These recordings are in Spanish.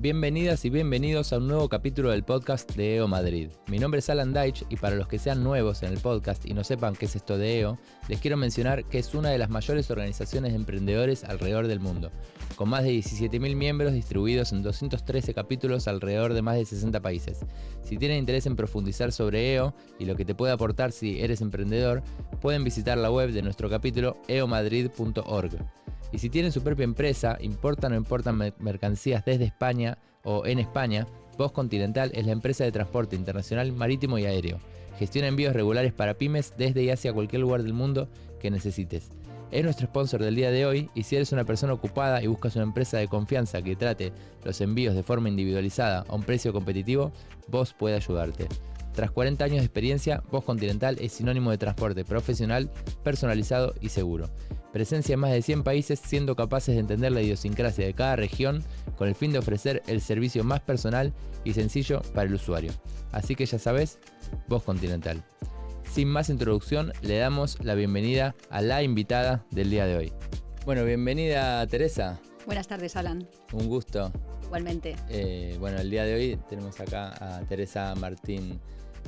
Bienvenidas y bienvenidos a un nuevo capítulo del podcast de EO Madrid. Mi nombre es Alan Deitch y para los que sean nuevos en el podcast y no sepan qué es esto de EO, les quiero mencionar que es una de las mayores organizaciones de emprendedores alrededor del mundo, con más de 17.000 miembros distribuidos en 213 capítulos alrededor de más de 60 países. Si tienen interés en profundizar sobre EO y lo que te puede aportar si eres emprendedor, pueden visitar la web de nuestro capítulo eomadrid.org. Y si tienen su propia empresa, importan o importan mercancías desde España o en España, Voz Continental es la empresa de transporte internacional marítimo y aéreo. Gestiona envíos regulares para pymes desde y hacia cualquier lugar del mundo que necesites. Es nuestro sponsor del día de hoy y si eres una persona ocupada y buscas una empresa de confianza que trate los envíos de forma individualizada a un precio competitivo, Voz puede ayudarte. Tras 40 años de experiencia, Voz Continental es sinónimo de transporte profesional, personalizado y seguro. Presencia en más de 100 países, siendo capaces de entender la idiosincrasia de cada región con el fin de ofrecer el servicio más personal y sencillo para el usuario. Así que ya sabes, Voz Continental. Sin más introducción, le damos la bienvenida a la invitada del día de hoy. Bueno, bienvenida Teresa. Buenas tardes, Alan. Un gusto. Igualmente. Bueno, el día de hoy tenemos acá a Teresa Martín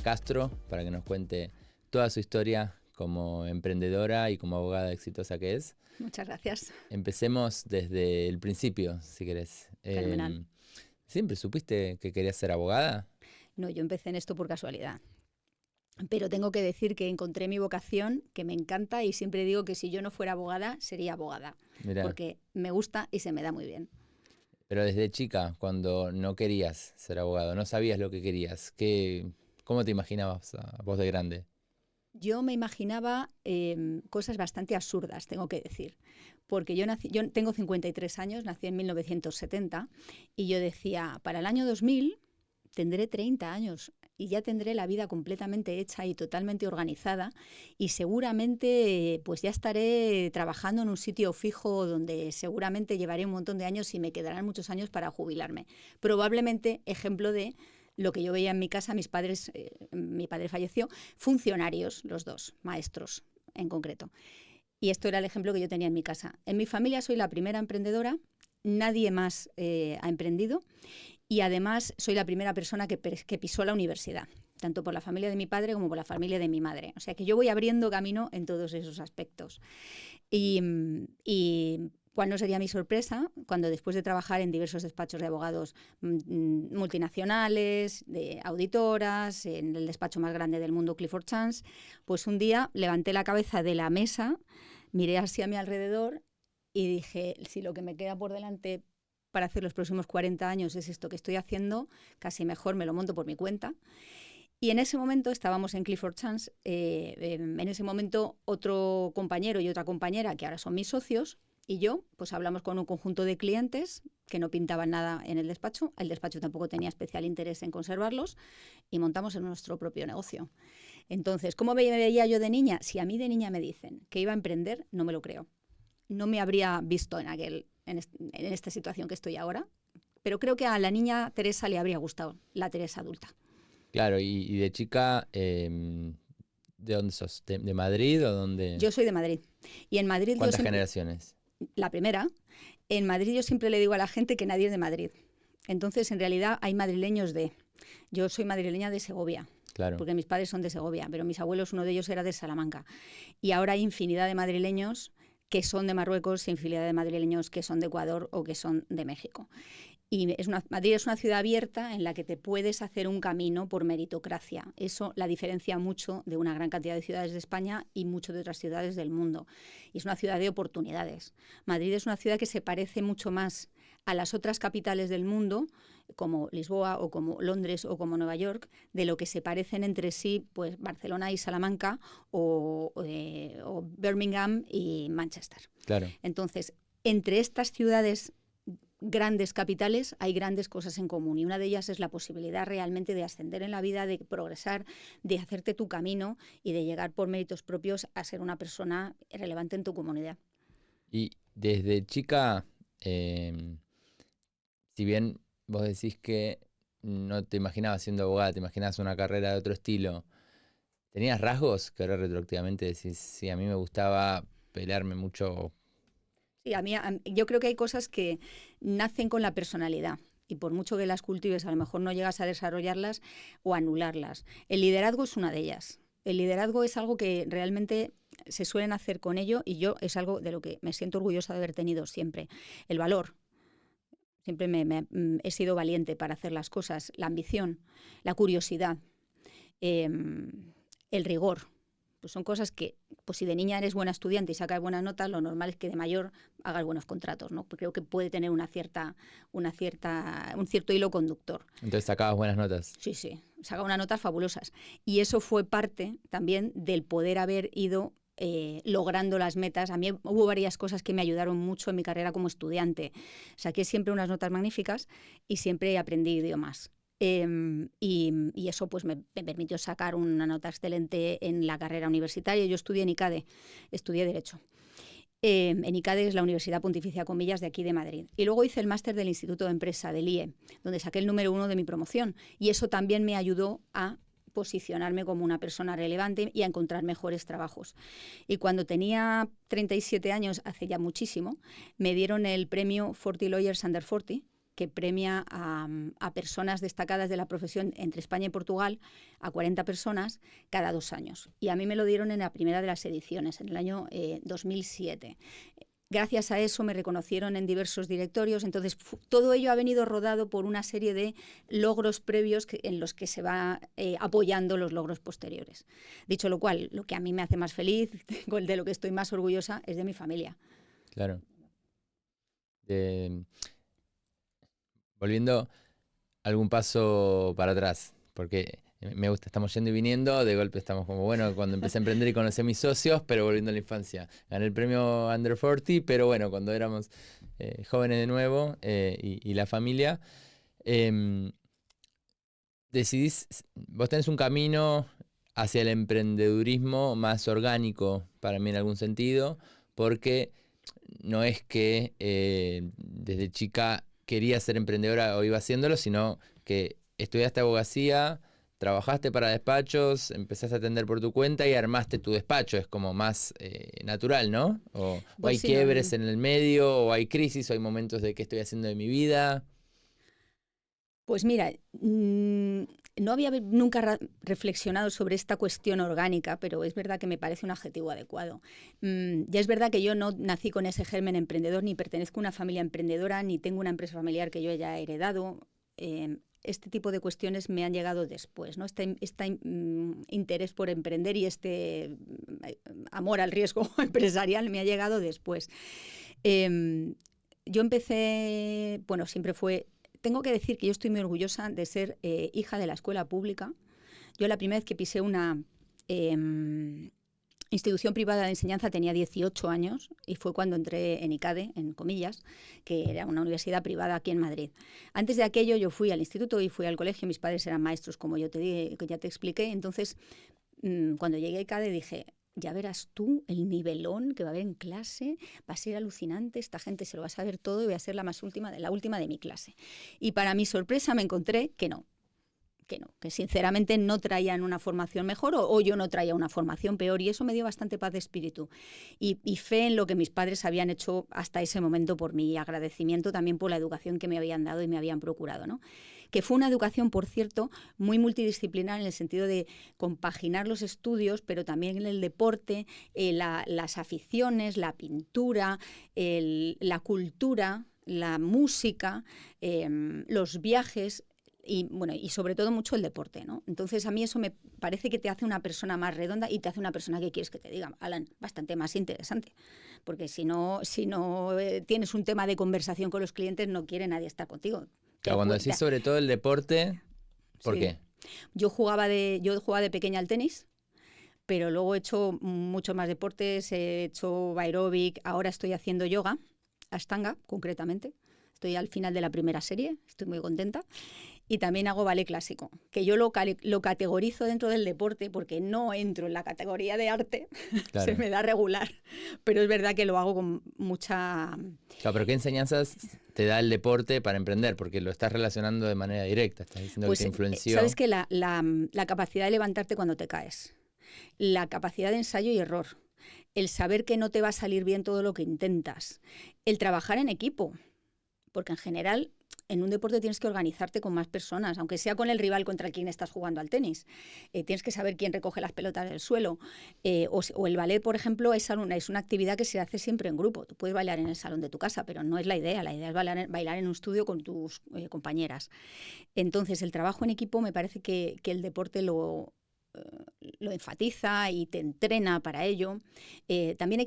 Castro para que nos cuente toda su historia como emprendedora y como abogada exitosa que es. Muchas gracias. Empecemos desde el principio, si querés. Fenomenal. ¿Siempre supiste que querías ser abogada? No, yo empecé en esto por casualidad. Pero tengo que decir que encontré mi vocación, que me encanta, y siempre digo que si yo no fuera abogada, sería abogada. Mirá. Porque me gusta y se me da muy bien. Pero desde chica, cuando no querías ser abogado, no sabías lo que querías, ¿cómo te imaginabas a vos de grande? Yo me imaginaba cosas bastante absurdas, tengo que decir, porque yo tengo 53 años, nací en 1970 y yo decía, para el año 2000 tendré 30 años y ya tendré la vida completamente hecha y totalmente organizada y seguramente pues ya estaré trabajando en un sitio fijo donde seguramente llevaré un montón de años y me quedarán muchos años para jubilarme. Probablemente ejemplo de lo que yo veía en mi casa, mis padres, mi padre falleció, funcionarios, los dos, maestros en concreto. Y esto era el ejemplo que yo tenía en mi casa. En mi familia soy la primera emprendedora, nadie más ha emprendido y además soy la primera persona que pisó la universidad, tanto por la familia de mi padre como por la familia de mi madre. O sea que yo voy abriendo camino en todos esos aspectos. Y ¿cuál no sería mi sorpresa cuando después de trabajar en diversos despachos de abogados multinacionales, de auditoras, en el despacho más grande del mundo, Clifford Chance, pues un día levanté la cabeza de la mesa, miré hacia mi alrededor y dije, si lo que me queda por delante para hacer los próximos 40 años es esto que estoy haciendo, casi mejor me lo monto por mi cuenta. Y en ese momento estábamos en Clifford Chance, en ese momento otro compañero y otra compañera, que ahora son mis socios, y yo, pues hablamos con un conjunto de clientes que no pintaban nada en el despacho tampoco tenía especial interés en conservarlos, y montamos en nuestro propio negocio. Entonces, ¿cómo me veía yo de niña? Si a mí de niña me dicen que iba a emprender, no me lo creo. No me habría visto en esta situación que estoy ahora, pero creo que a la niña Teresa le habría gustado, la Teresa adulta. Claro, y de chica, ¿de dónde sos? ¿De Madrid o dónde? Yo soy de Madrid. Y en Madrid ¿Cuántas generaciones? La primera. En Madrid yo siempre le digo a la gente que nadie es de Madrid. Entonces, en realidad, hay madrileños de... Yo soy madrileña de Segovia. Claro. Porque mis padres son de Segovia, pero mis abuelos, uno de ellos era de Salamanca. Y ahora hay infinidad de madrileños que son de Marruecos, infinidad de madrileños que son de Ecuador o que son de México. Y Madrid es una ciudad abierta en la que te puedes hacer un camino por meritocracia. Eso la diferencia mucho de una gran cantidad de ciudades de España y mucho de otras ciudades del mundo. Y es una ciudad de oportunidades. Madrid es una ciudad que se parece mucho más a las otras capitales del mundo, como Lisboa o como Londres o como Nueva York, de lo que se parecen entre sí pues Barcelona y Salamanca o Birmingham y Manchester. Claro. Entonces, entre estas ciudades grandes capitales hay grandes cosas en común y una de ellas es la posibilidad realmente de ascender en la vida, de progresar, de hacerte tu camino y de llegar por méritos propios a ser una persona relevante en tu comunidad. Y desde chica, si bien vos decís que no te imaginabas siendo abogada, te imaginabas una carrera de otro estilo, ¿tenías rasgos que ahora retroactivamente decís, sí, a mí me gustaba pelearme mucho? Sí, yo creo que hay cosas que nacen con la personalidad. y por mucho que las cultives, a lo mejor no llegas a desarrollarlas o anularlas. El liderazgo es una de ellas. El liderazgo es algo que realmente se suelen hacer con ello y yo es algo de lo que me siento orgullosa de haber tenido siempre. El valor. Siempre he sido valiente para hacer las cosas. La ambición, la curiosidad, el rigor. Pues son cosas que, pues si de niña eres buena estudiante y sacas buenas notas, lo normal es que de mayor hagas buenos contratos, ¿no? Porque creo que puede tener un cierto hilo conductor. Entonces sacabas buenas notas. Sí, sacaba unas notas fabulosas. Y eso fue parte también del poder haber ido logrando las metas. A mí hubo varias cosas que me ayudaron mucho en mi carrera como estudiante. Saqué siempre unas notas magníficas y siempre aprendí idiomas. Y eso pues me permitió sacar una nota excelente en la carrera universitaria. Yo estudié en ICADE, estudié Derecho. En ICADE es la Universidad Pontificia Comillas de aquí de Madrid. Y luego hice el máster del Instituto de Empresa, del IE, donde saqué el número 1 de mi promoción. Y eso también me ayudó a posicionarme como una persona relevante y a encontrar mejores trabajos. Y cuando tenía 37 años, hace ya muchísimo, me dieron el premio 40 Lawyers Under 40, que premia a personas destacadas de la profesión entre España y Portugal, a 40 personas cada 2 años. Y a mí me lo dieron en la primera de las ediciones, en el año 2007. Gracias a eso me reconocieron en diversos directorios. Entonces, todo ello ha venido rodado por una serie de logros previos en los que se va apoyando los logros posteriores. Dicho lo cual, lo que a mí me hace más feliz, de lo que estoy más orgullosa, es de mi familia. Claro. Volviendo algún paso para atrás, porque me gusta, estamos yendo y viniendo, de golpe estamos como, bueno, cuando empecé a emprender y conocí a mis socios, pero volviendo a la infancia. Gané el premio Under 40, pero bueno, cuando éramos jóvenes de nuevo y la familia, vos tenés un camino hacia el emprendedurismo más orgánico para mí en algún sentido, porque no es que desde chica querías ser emprendedora o iba haciéndolo, sino que estudiaste abogacía, trabajaste para despachos, empezaste a atender por tu cuenta y armaste tu despacho. Es como más natural, ¿no? O hay sí, quiebres en el medio, o hay crisis, o hay momentos de qué estoy haciendo de mi vida. Pues mira, no había nunca reflexionado sobre esta cuestión orgánica, pero es verdad que me parece un adjetivo adecuado. Ya es verdad que yo no nací con ese germen emprendedor, ni pertenezco a una familia emprendedora, ni tengo una empresa familiar que yo haya heredado. Este tipo de cuestiones me han llegado después, ¿no? Este interés por emprender y este amor al riesgo empresarial me ha llegado después. Yo empecé, bueno, siempre fue... Tengo que decir que yo estoy muy orgullosa de ser hija de la escuela pública. Yo la primera vez que pisé una institución privada de enseñanza tenía 18 años y fue cuando entré en ICADE, en comillas, que era una universidad privada aquí en Madrid. Antes de aquello yo fui al instituto y fui al colegio. Mis padres eran maestros, como ya te expliqué. Entonces, cuando llegué a ICADE dije... Ya verás tú el nivelón que va a haber en clase, va a ser alucinante, esta gente se lo va a saber todo y voy a ser la última de mi clase. Y para mi sorpresa me encontré que no, que sinceramente no traían una formación mejor o yo no traía una formación peor, y eso me dio bastante paz de espíritu y fe en lo que mis padres habían hecho hasta ese momento por mí, y agradecimiento también por la educación que me habían dado y me habían procurado, ¿no? Que fue una educación, por cierto, muy multidisciplinar en el sentido de compaginar los estudios, pero también en el deporte, las aficiones, la pintura, la cultura, la música, los viajes y, bueno, y sobre todo mucho el deporte, ¿no? Entonces a mí eso me parece que te hace una persona más redonda y te hace una persona que quieres que te diga, Alan, bastante más interesante. Porque si no tienes un tema de conversación con los clientes, no quiere nadie estar contigo. Claro, cuando decís sobre todo el deporte, ¿por qué? Yo jugaba de pequeña al tenis, pero luego he hecho muchos más deportes, he hecho aeróbic, ahora estoy haciendo yoga, Ashtanga concretamente. Estoy al final de la primera serie, estoy muy contenta. Y también hago ballet clásico, que yo lo categorizo dentro del deporte porque no entro en la categoría de arte, claro. Se me da regular, pero es verdad que lo hago con mucha... Claro, pero ¿qué enseñanzas te da el deporte para emprender? Porque lo estás relacionando de manera directa, estás diciendo pues, que te influenció. Sabes que la capacidad de levantarte cuando te caes, la capacidad de ensayo y error, el saber que no te va a salir bien todo lo que intentas, el trabajar en equipo, porque en general en un deporte tienes que organizarte con más personas, aunque sea con el rival contra quien estás jugando al tenis. Tienes que saber quién recoge las pelotas del suelo. O el ballet, por ejemplo, es una actividad que se hace siempre en grupo. Tú puedes bailar en el salón de tu casa, pero no es la idea. La idea es bailar en un estudio con tus compañeras. Entonces, el trabajo en equipo me parece que el deporte lo enfatiza y te entrena para ello. También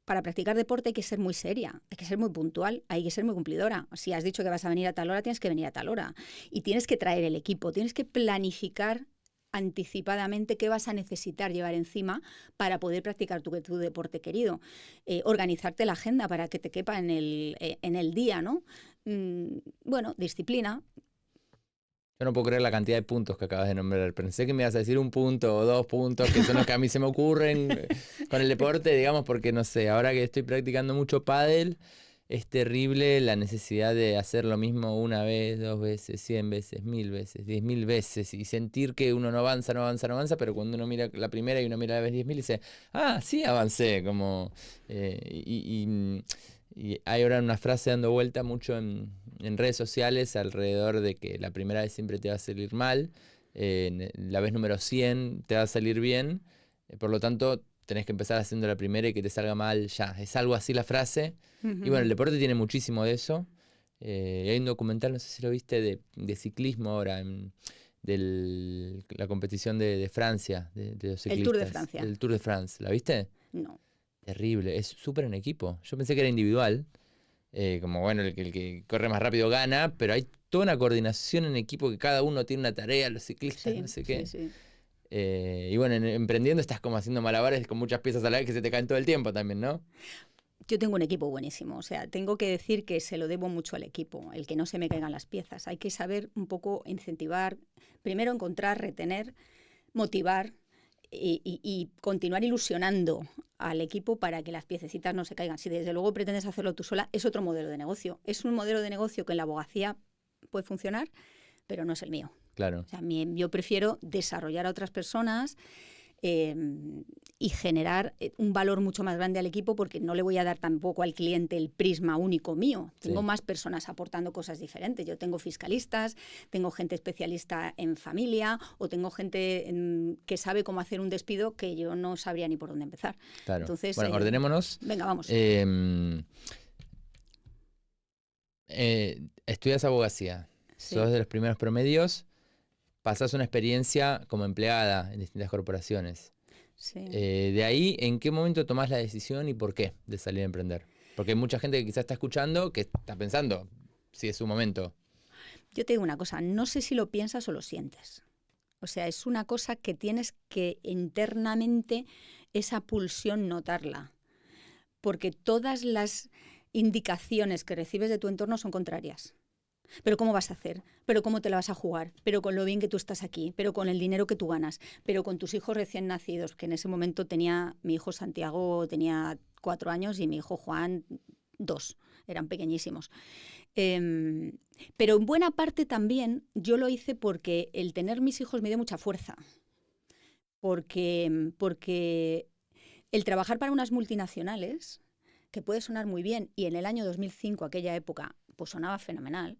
para practicar deporte hay que ser muy seria, hay que ser muy puntual, hay que ser muy cumplidora. Si has dicho que vas a venir a tal hora, tienes que venir a tal hora. Y tienes que traer el equipo, tienes que planificar anticipadamente qué vas a necesitar llevar encima para poder practicar tu deporte querido. Organizarte la agenda para que te quepa en el día, ¿no? Bueno, disciplina. Yo no puedo creer la cantidad de puntos que acabas de nombrar. Pensé que me ibas a decir 1 punto o 2 puntos, que son los que a mí se me ocurren con el deporte, digamos, porque no sé, ahora que estoy practicando mucho pádel, es terrible la necesidad de hacer lo mismo 1 vez, 2 veces, 100 veces, 1000 veces, 10.000 veces, y sentir que uno no avanza, pero cuando uno mira la primera y uno mira la vez 10.000 dice, sí avancé, como... Y hay ahora una frase dando vuelta mucho en redes sociales alrededor de que la primera vez siempre te va a salir mal, la vez número 100 te va a salir bien, por lo tanto tenés que empezar haciendo la primera y que te salga mal ya. Es algo así la frase. Y bueno, el deporte tiene muchísimo de eso. Hay un documental, no sé si lo viste, de ciclismo ahora, de la competición de Francia, de los ciclistas. El Tour de Francia. El Tour de France, ¿la viste? No. Terrible, es súper en equipo. Yo pensé que era individual, como bueno, el que corre más rápido gana, pero hay toda una coordinación en equipo que cada uno tiene una tarea, los ciclistas, Sí, no sé qué. sí. Y bueno, emprendiendo estás como haciendo malabares con muchas piezas a la vez que se te caen todo el tiempo también, ¿no? Yo tengo un equipo buenísimo, o sea, tengo que decir que se lo debo mucho al equipo, el que no se me caigan las piezas. Hay que saber un poco incentivar, primero encontrar, retener, motivar y continuar ilusionando al equipo para que las piececitas no se caigan. Si desde luego pretendes hacerlo tú sola, es otro modelo de negocio. Es un modelo de negocio que en la abogacía puede funcionar, pero no es el mío. Claro. O sea, yo prefiero desarrollar a otras personas y generar un valor mucho más grande al equipo, porque no le voy a dar tampoco al cliente el prisma único mío. Tengo más personas aportando cosas diferentes. Yo tengo fiscalistas, tengo gente especialista en familia, o tengo gente que sabe cómo hacer un despido que yo no sabría ni por dónde empezar. Claro. Entonces, bueno, ordenémonos. Venga, vamos. Estudias abogacía, sos de los primeros promedios, pasás una experiencia como empleada en distintas corporaciones. Sí. De ahí, ¿en qué momento tomás la decisión y por qué de salir a emprender? Porque hay mucha gente que quizás está escuchando que está pensando si es su momento. Yo te digo una cosa, no sé si lo piensas o lo sientes. O sea, es una cosa que tienes que internamente, esa pulsión, notarla. Porque todas las indicaciones que recibes de tu entorno son contrarias. Pero ¿cómo vas a hacer? ¿Pero cómo te la vas a jugar? ¿Pero con lo bien que tú estás aquí? ¿Pero con el dinero que tú ganas? ¿Pero con tus hijos recién nacidos? Que en ese momento mi hijo Santiago tenía 4 años y mi hijo Juan 2. Eran pequeñísimos. Pero en buena parte también yo lo hice porque el tener mis hijos me dio mucha fuerza. Porque el trabajar para unas multinacionales, que puede sonar muy bien, y en el año 2005, aquella época, pues sonaba fenomenal,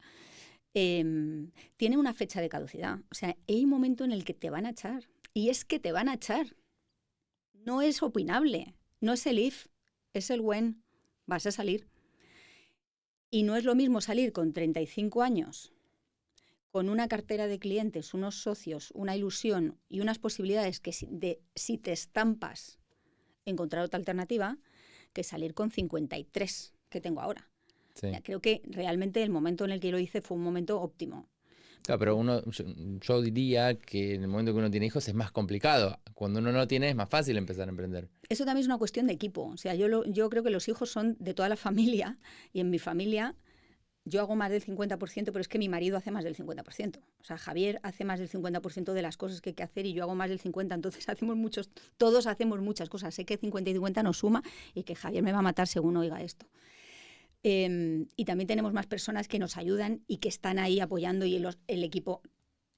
tiene una fecha de caducidad. O sea, hay un momento en el que te van a echar. Y es que te van a echar. No es opinable. No es el if, es el when. Vas a salir. Y no es lo mismo salir con 35 años, con una cartera de clientes, unos socios, una ilusión y unas posibilidades que si te estampas, encontrar otra alternativa, que salir con 53 que tengo ahora. Sí. Creo que realmente el momento en el que lo hice fue un momento óptimo. Claro, pero yo diría que en el momento que uno tiene hijos es más complicado. Cuando uno no tiene es más fácil empezar a emprender. Eso también es una cuestión de equipo. O sea, yo creo que los hijos son de toda la familia, y en mi familia yo hago más del 50%, pero es que mi marido hace más del 50%. O sea, Javier hace más del 50% de las cosas que hay que hacer y yo hago más del 50%. Entonces todos hacemos muchas cosas. Sé que 50 y 50 nos suma y que Javier me va a matar según oiga esto. Y también tenemos más personas que nos ayudan y que están ahí apoyando, y el equipo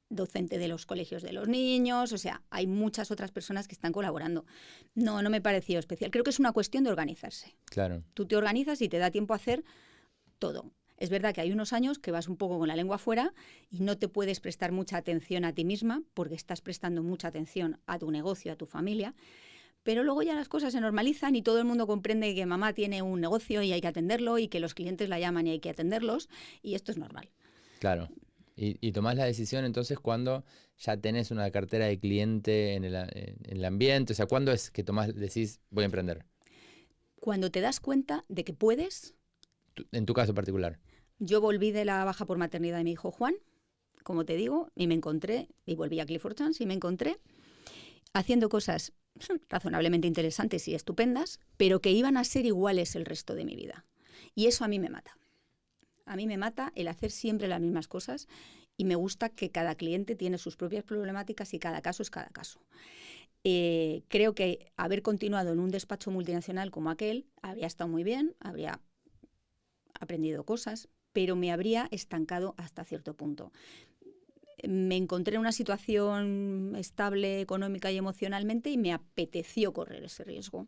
docente de los colegios de los niños. O sea, hay muchas otras personas que están colaborando. No me pareció especial. Creo que es una cuestión de organizarse. Claro. Tú te organizas y te da tiempo a hacer todo. Es verdad que hay unos años que vas un poco con la lengua afuera y no te puedes prestar mucha atención a ti misma porque estás prestando mucha atención a tu negocio, a tu familia. Pero luego ya las cosas se normalizan y todo el mundo comprende que mamá tiene un negocio y hay que atenderlo y que los clientes la llaman y hay que atenderlos y esto es normal. Claro. Y tomás la decisión entonces cuando ya tenés una cartera de cliente en el ambiente. O sea, ¿cuándo es que decís voy a emprender? Cuando te das cuenta de que puedes. En tu caso particular. Yo volví de la baja por maternidad de mi hijo Juan, como te digo, y me encontré, y volví a Clifford Chance y me encontré haciendo cosas razonablemente interesantes y estupendas, pero que iban a ser iguales el resto de mi vida. Y eso a mí me mata. A mí me mata el hacer siempre las mismas cosas y me gusta que cada cliente tiene sus propias problemáticas y cada caso es cada caso. Creo que haber continuado en un despacho multinacional como aquel habría estado muy bien, habría aprendido cosas, pero me habría estancado hasta cierto punto. Me encontré en una situación estable económica y emocionalmente y me apeteció correr ese riesgo.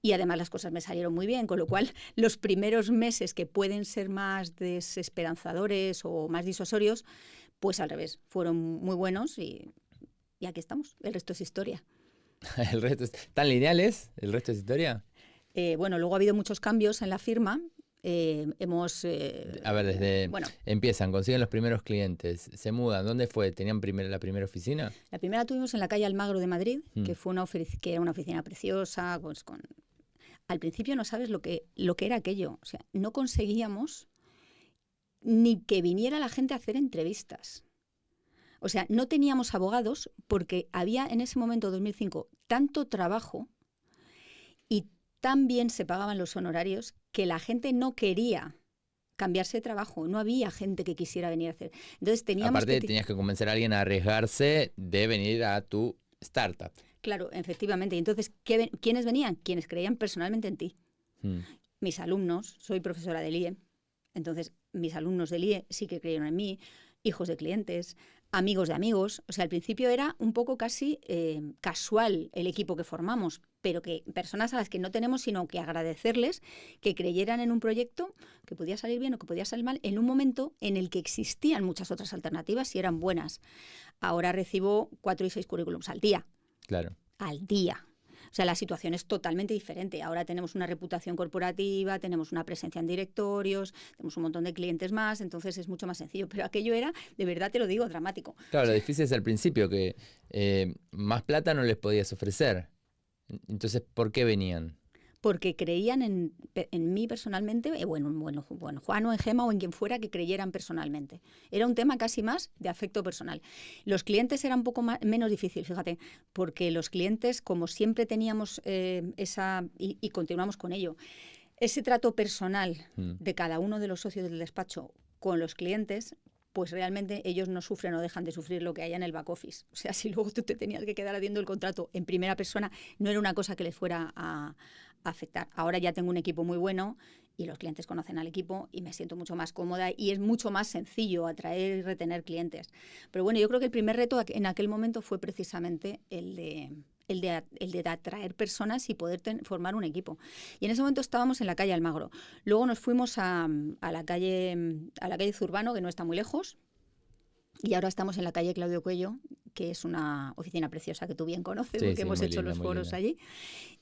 Y además las cosas me salieron muy bien, con lo cual los primeros meses que pueden ser más desesperanzadores o más disuasorios, pues al revés, fueron muy buenos y aquí estamos. El resto es historia. ¿El resto tan lineales? ¿El resto es historia? Bueno, luego ha habido muchos cambios en la firma. A ver, empiezan, consiguen los primeros clientes, se mudan. ¿Dónde fue? ¿Tenían la primera oficina? La primera tuvimos en la calle Almagro de Madrid, que era una oficina preciosa. Pues al principio no sabes lo que era aquello. O sea, no conseguíamos ni que viniera la gente a hacer entrevistas. O sea, no teníamos abogados porque había en ese momento, 2005, tanto trabajo y tan bien se pagaban los honorarios que la gente no quería cambiarse de trabajo. No había gente que quisiera venir a hacer. Entonces tenías que convencer a alguien a arriesgarse de venir a tu startup. Claro, efectivamente. Y entonces, ¿quiénes venían? Quienes creían personalmente en ti. Mis alumnos, soy profesora del IE, entonces mis alumnos del IE sí que creyeron en mí, hijos de clientes, amigos de amigos. O sea, al principio era un poco casi casual el equipo que formamos, pero que personas a las que no tenemos sino que agradecerles que creyeran en un proyecto que podía salir bien o que podía salir mal en un momento en el que existían muchas otras alternativas y eran buenas. Ahora recibo 4 y 6 currículums al día. Claro. Al día. O sea, la situación es totalmente diferente. Ahora tenemos una reputación corporativa, tenemos una presencia en directorios, tenemos un montón de clientes más, entonces es mucho más sencillo. Pero aquello era, de verdad te lo digo, dramático. Claro, lo difícil es al principio, que más plata no les podías ofrecer. Entonces, ¿por qué venían? Porque creían en mí personalmente, bueno, Juan o en Gema o en quien fuera que creyeran personalmente. Era un tema casi más de afecto personal. Los clientes eran un poco menos difícil, fíjate, porque los clientes, como siempre teníamos y continuamos con ello, ese trato personal de cada uno de los socios del despacho con los clientes, pues realmente ellos no sufren o dejan de sufrir lo que haya en el back office. O sea, si luego tú te tenías que quedar haciendo el contrato en primera persona, no era una cosa que les fuera a afectar. Ahora ya tengo un equipo muy bueno y los clientes conocen al equipo y me siento mucho más cómoda y es mucho más sencillo atraer y retener clientes. Pero bueno, yo creo que el primer reto en aquel momento fue precisamente el de atraer personas y poder formar un equipo. Y en ese momento estábamos en la calle Almagro. Luego nos fuimos a la calle Zurbano, que no está muy lejos, y ahora estamos en la calle Claudio Cuello, que es una oficina preciosa que tú bien conoces, porque hemos hecho los foros allí,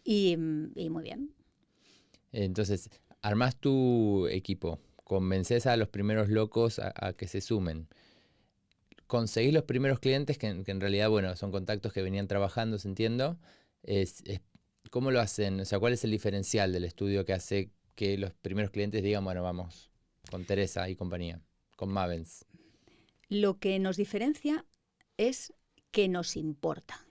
y muy bien. Entonces, armás tu equipo, convences a los primeros locos a que se sumen. Conseguís los primeros clientes que en realidad, bueno, son contactos que venían trabajando, se entiendo. ¿Cómo lo hacen? O sea, ¿cuál es el diferencial del estudio que hace que los primeros clientes digan, bueno, vamos, con Teresa y compañía, con Mavens? Lo que nos diferencia es que nos importa.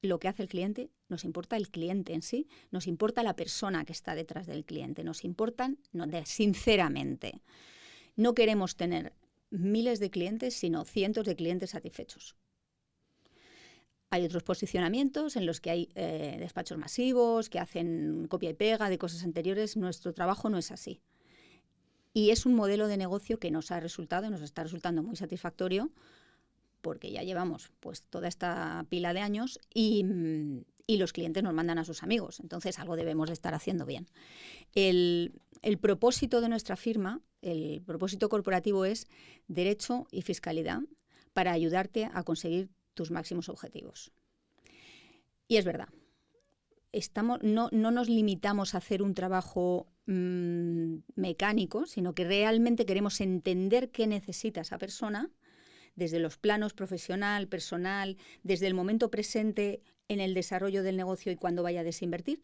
Lo que hace el cliente, nos importa el cliente en sí, nos importa la persona que está detrás del cliente, nos importan, sinceramente. No queremos tener miles de clientes, sino cientos de clientes satisfechos. Hay otros posicionamientos en los que hay despachos masivos, que hacen copia y pega de cosas anteriores. Nuestro trabajo no es así. Y es un modelo de negocio que nos está resultando muy satisfactorio, porque ya llevamos pues toda esta pila de años y los clientes nos mandan a sus amigos. Entonces algo debemos de estar haciendo bien. el propósito de nuestra firma, el propósito corporativo es derecho y fiscalidad para ayudarte a conseguir tus máximos objetivos. Y es verdad, no nos limitamos a hacer un trabajo mecánico, sino que realmente queremos entender qué necesita esa persona desde los planos profesional, personal, desde el momento presente en el desarrollo del negocio y cuando vaya a desinvertir,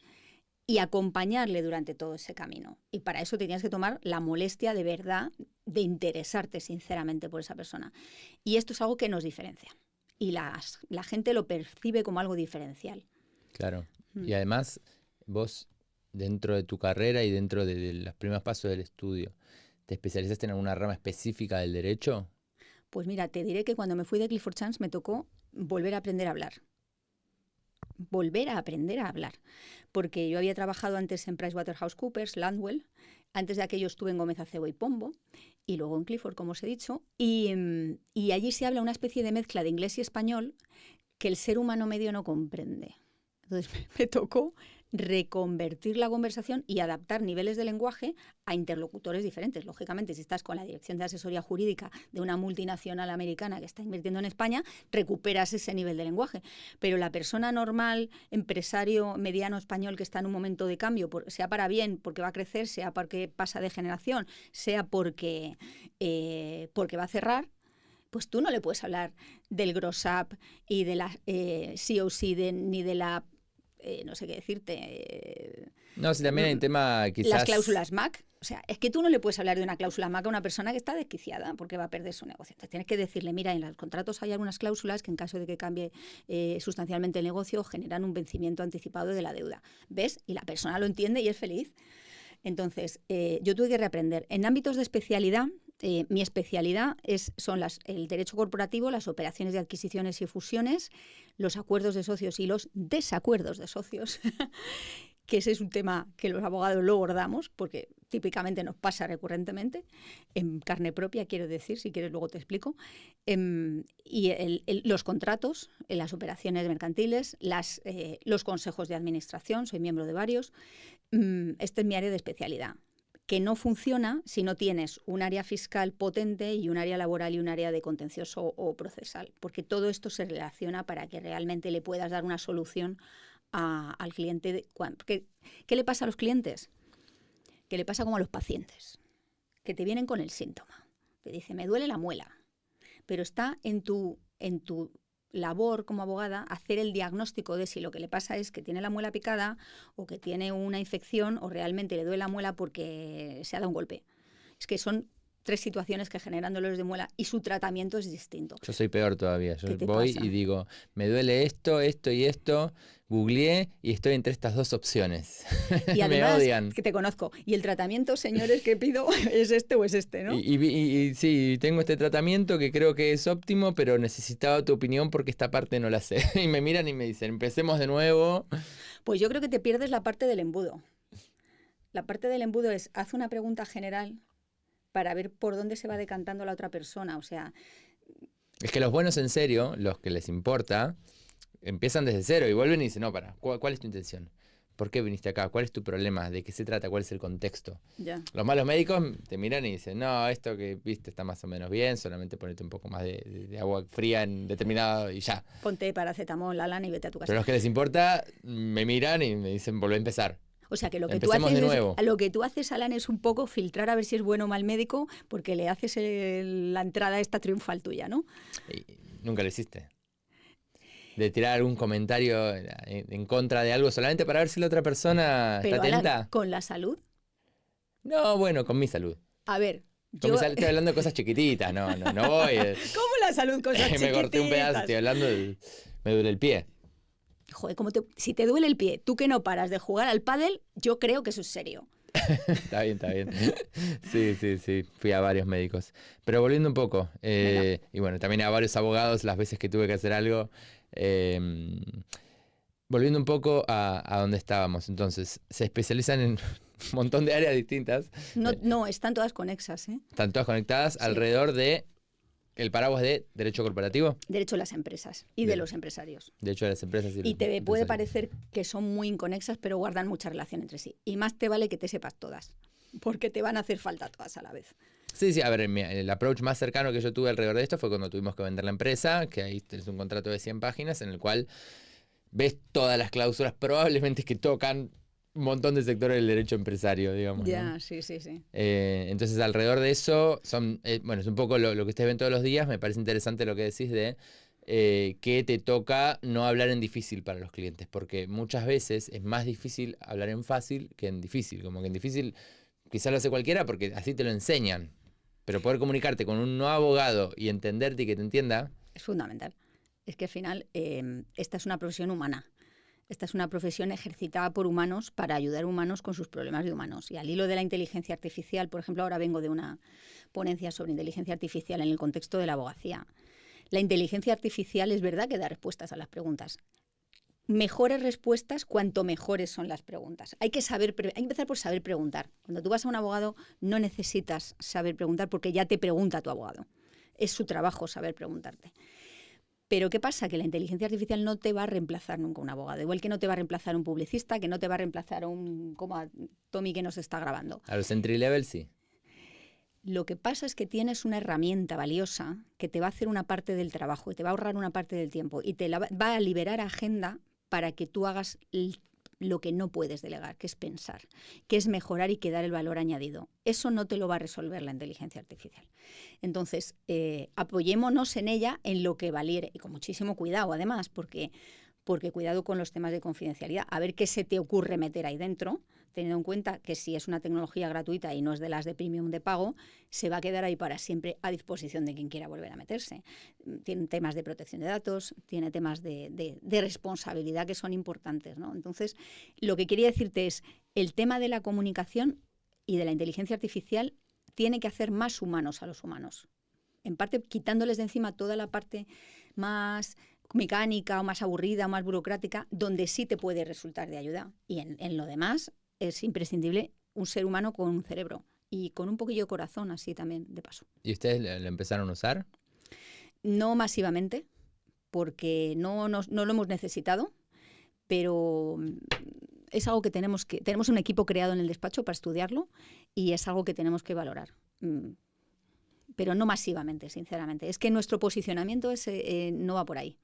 y acompañarle durante todo ese camino. Y para eso te tienes que tomar la molestia de verdad de interesarte sinceramente por esa persona. Y esto es algo que nos diferencia. Y la gente lo percibe como algo diferencial. Claro. Y además, vos, dentro de tu carrera y dentro de los primeros pasos del estudio, ¿te especializaste en alguna rama específica del derecho? Pues mira, te diré que cuando me fui de Clifford Chance me tocó volver a aprender a hablar. Porque yo había trabajado antes en PricewaterhouseCoopers, Landwell, antes de aquello estuve en Gómez Acebo y Pombo, y luego en Clifford, como os he dicho, y allí se habla una especie de mezcla de inglés y español que el ser humano medio no comprende. Entonces me tocó reconvertir la conversación y adaptar niveles de lenguaje a interlocutores diferentes. Lógicamente, si estás con la dirección de asesoría jurídica de una multinacional americana que está invirtiendo en España, recuperas ese nivel de lenguaje. Pero la persona normal, empresario mediano español que está en un momento de cambio, sea para bien, porque va a crecer, sea porque pasa de generación, sea porque va a cerrar, pues tú no le puedes hablar del gross up y de la COC ni de la no sé qué decirte. No, sí, también hay un tema quizás... Las cláusulas MAC. O sea, es que tú no le puedes hablar de una cláusula MAC a una persona que está desquiciada porque va a perder su negocio. Entonces tienes que decirle, mira, en los contratos hay algunas cláusulas que en caso de que cambie sustancialmente el negocio generan un vencimiento anticipado de la deuda. ¿Ves? Y la persona lo entiende y es feliz. Entonces, yo tuve que reaprender. En ámbitos de especialidad, mi especialidad son el derecho corporativo, las operaciones de adquisiciones y fusiones, los acuerdos de socios y los desacuerdos de socios, que ese es un tema que los abogados lo abordamos, porque típicamente nos pasa recurrentemente, en carne propia, quiero decir, si quieres luego te explico, y los contratos, las operaciones mercantiles, los consejos de administración, soy miembro de varios. Este es mi área de especialidad, que no funciona si no tienes un área fiscal potente y un área laboral y un área de contencioso o procesal, porque todo esto se relaciona para que realmente le puedas dar una solución al cliente. ¿Qué le pasa a los clientes? Que le pasa como a los pacientes, que te vienen con el síntoma. Te dice, me duele la muela, pero está en tu labor como abogada hacer el diagnóstico de si lo que le pasa es que tiene la muela picada o que tiene una infección o realmente le duele la muela porque se ha dado un golpe. Es que son 3 situaciones que generan dolores de muela y su tratamiento es distinto. Yo soy peor todavía. Yo voy pasa? Y digo, me duele esto, esto y esto. Googleé y estoy entre estas 2 opciones. Y además, me odian. que te conozco. Y el tratamiento, señores, que pido es este o es este, ¿no? Y sí, tengo este tratamiento que creo que es óptimo, pero necesitaba tu opinión porque esta parte no la sé. Y me miran y me dicen, empecemos de nuevo. Pues yo creo que te pierdes la parte del embudo. La parte del embudo es, haz una pregunta general para ver por dónde se va decantando la otra persona. O sea... Es que los buenos en serio, los que les importa, empiezan desde cero y vuelven y dicen, no, ¿cuál es tu intención? ¿Por qué viniste acá? ¿Cuál es tu problema? ¿De qué se trata? ¿Cuál es el contexto? Ya. Los malos médicos te miran y dicen, no, esto que viste está más o menos bien, solamente ponete un poco más de agua fría en determinado y ya. Ponte paracetamol, Alan, y vete a tu casa. Pero los que les importa me miran y me dicen, volvé a empezar. O sea que lo que tú haces, Alan, es un poco filtrar a ver si es bueno o mal médico, porque le haces la entrada esta triunfal tuya, ¿no? Y nunca lo hiciste. De tirar algún comentario en contra de algo solamente para ver si la otra persona está atenta. Alan, ¿con la salud? No, bueno, con mi salud. A ver, estoy hablando de cosas chiquititas, no voy. ¿Cómo la salud, cosas chiquititas? Me corté un pedazo, estoy hablando me duele el pie. Joder, si te duele el pie, tú que no paras de jugar al pádel, yo creo que eso es serio. Está bien. Sí. Fui a varios médicos. Pero volviendo un poco, y bueno, también a varios abogados las veces que tuve que hacer algo. Volviendo un poco a donde estábamos. Entonces, se especializan en un montón de áreas distintas. No, están todas conexas, ¿eh? Están todas conectadas alrededor de el paraguas de derecho corporativo. Derecho de las empresas y de los empresarios. Derecho de las empresas y te puede parecer que son muy inconexas, pero guardan mucha relación entre sí. Y más te vale que te sepas todas. porque te van a hacer falta todas a la vez. Sí, a ver, el approach más cercano que yo tuve alrededor de esto fue cuando tuvimos que vender la empresa, que ahí tenés un contrato de 100 páginas en el cual ves todas las cláusulas probablemente que tocan un montón de sectores del derecho empresario, digamos. Ya, ¿no? sí. Entonces, alrededor de eso, es un poco lo que ustedes ven todos los días. Me parece interesante lo que decís de que te toca no hablar en difícil para los clientes, porque muchas veces es más difícil hablar en fácil que en difícil. Como que en difícil quizás lo hace cualquiera porque así te lo enseñan, pero poder comunicarte con un no abogado y entenderte y que te entienda... Es fundamental. Es que al final esta es una profesión humana. Esta es una profesión ejercitada por humanos para ayudar a humanos con sus problemas de humanos. Y al hilo de la inteligencia artificial, por ejemplo, ahora vengo de una ponencia sobre inteligencia artificial en el contexto de la abogacía. La inteligencia artificial es verdad que da respuestas a las preguntas. Mejores respuestas cuanto mejores son las preguntas. Hay que empezar por saber preguntar. Cuando tú vas a un abogado no necesitas saber preguntar porque ya te pregunta tu abogado. Es su trabajo saber preguntarte. Pero ¿qué pasa? Que la inteligencia artificial no te va a reemplazar nunca un abogado. Igual que no te va a reemplazar un publicista, que no te va a reemplazar como a Tommy que nos está grabando. A los entry level sí. Lo que pasa es que tienes una herramienta valiosa que te va a hacer una parte del trabajo y te va a ahorrar una parte del tiempo y te va a liberar agenda para que tú hagas lo que no puedes delegar, que es pensar, que es mejorar y que dar el valor añadido. Eso no te lo va a resolver la inteligencia artificial. Entonces, apoyémonos en ella en lo que valiere, y con muchísimo cuidado además, porque cuidado con los temas de confidencialidad, a ver qué se te ocurre meter ahí dentro, teniendo en cuenta que si es una tecnología gratuita y no es de las de premium de pago, se va a quedar ahí para siempre a disposición de quien quiera volver a meterse. Tiene temas de protección de datos, tiene temas de responsabilidad que son importantes, ¿no? Entonces, lo que quería decirte es, el tema de la comunicación y de la inteligencia artificial tiene que hacer más humanos a los humanos. En parte, quitándoles de encima toda la parte más mecánica o más aburrida o más burocrática, donde sí te puede resultar de ayuda. Y en lo demás es imprescindible un ser humano con un cerebro y con un poquillo de corazón, así también, de paso. ¿Y ustedes lo empezaron a usar? No masivamente, porque no lo hemos necesitado, pero es algo que tenemos un equipo creado en el despacho para estudiarlo y es algo que tenemos que valorar. Pero no masivamente, sinceramente. Es que nuestro posicionamiento no va por ahí.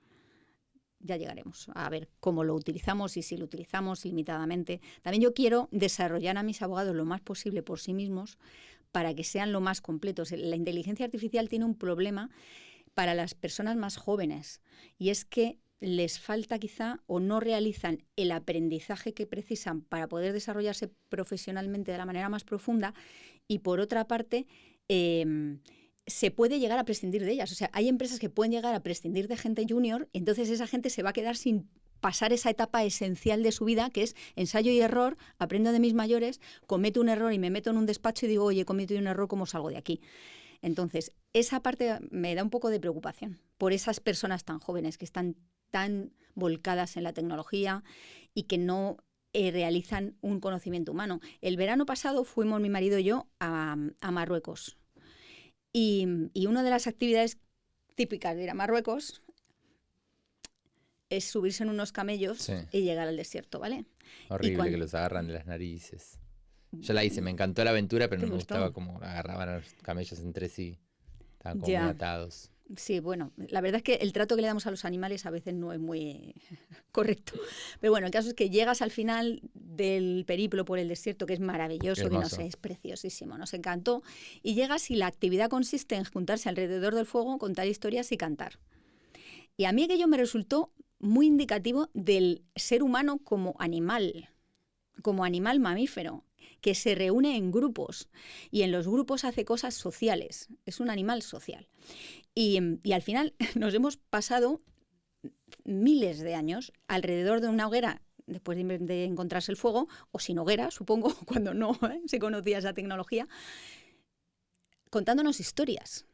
Ya llegaremos a ver cómo lo utilizamos y si lo utilizamos limitadamente. También yo quiero desarrollar a mis abogados lo más posible por sí mismos para que sean lo más completos. La inteligencia artificial tiene un problema para las personas más jóvenes y es que les falta quizá o no realizan el aprendizaje que precisan para poder desarrollarse profesionalmente de la manera más profunda y por otra parte se puede llegar a prescindir de ellas. O sea, hay empresas que pueden llegar a prescindir de gente junior y entonces esa gente se va a quedar sin pasar esa etapa esencial de su vida, que es ensayo y error, aprendo de mis mayores, cometo un error y me meto en un despacho y digo, oye, he cometido un error, ¿cómo salgo de aquí? Entonces, esa parte me da un poco de preocupación por esas personas tan jóvenes que están tan volcadas en la tecnología y que no realizan un conocimiento humano. El verano pasado fuimos mi marido y yo a Marruecos. Y una de las actividades típicas de ir a Marruecos es subirse en unos camellos y llegar al desierto, ¿vale? Horrible que los agarran de las narices. Yo la hice, me encantó la aventura, pero no me gustaba cómo agarraban a los camellos entre sí. Estaban como muy atados. Sí, bueno, la verdad es que el trato que le damos a los animales a veces no es muy correcto. Pero bueno, el caso es que llegas al final del periplo por el desierto, que es maravilloso, que no sé, es preciosísimo, nos encantó. Y llegas y la actividad consiste en juntarse alrededor del fuego, contar historias y cantar. Y a mí aquello me resultó muy indicativo del ser humano como animal mamífero, que se reúne en grupos y en los grupos hace cosas sociales. Es un animal social. Y al final nos hemos pasado miles de años alrededor de una hoguera, después de encontrarse el fuego, o sin hoguera, supongo, cuando no se conocía esa tecnología, contándonos historias.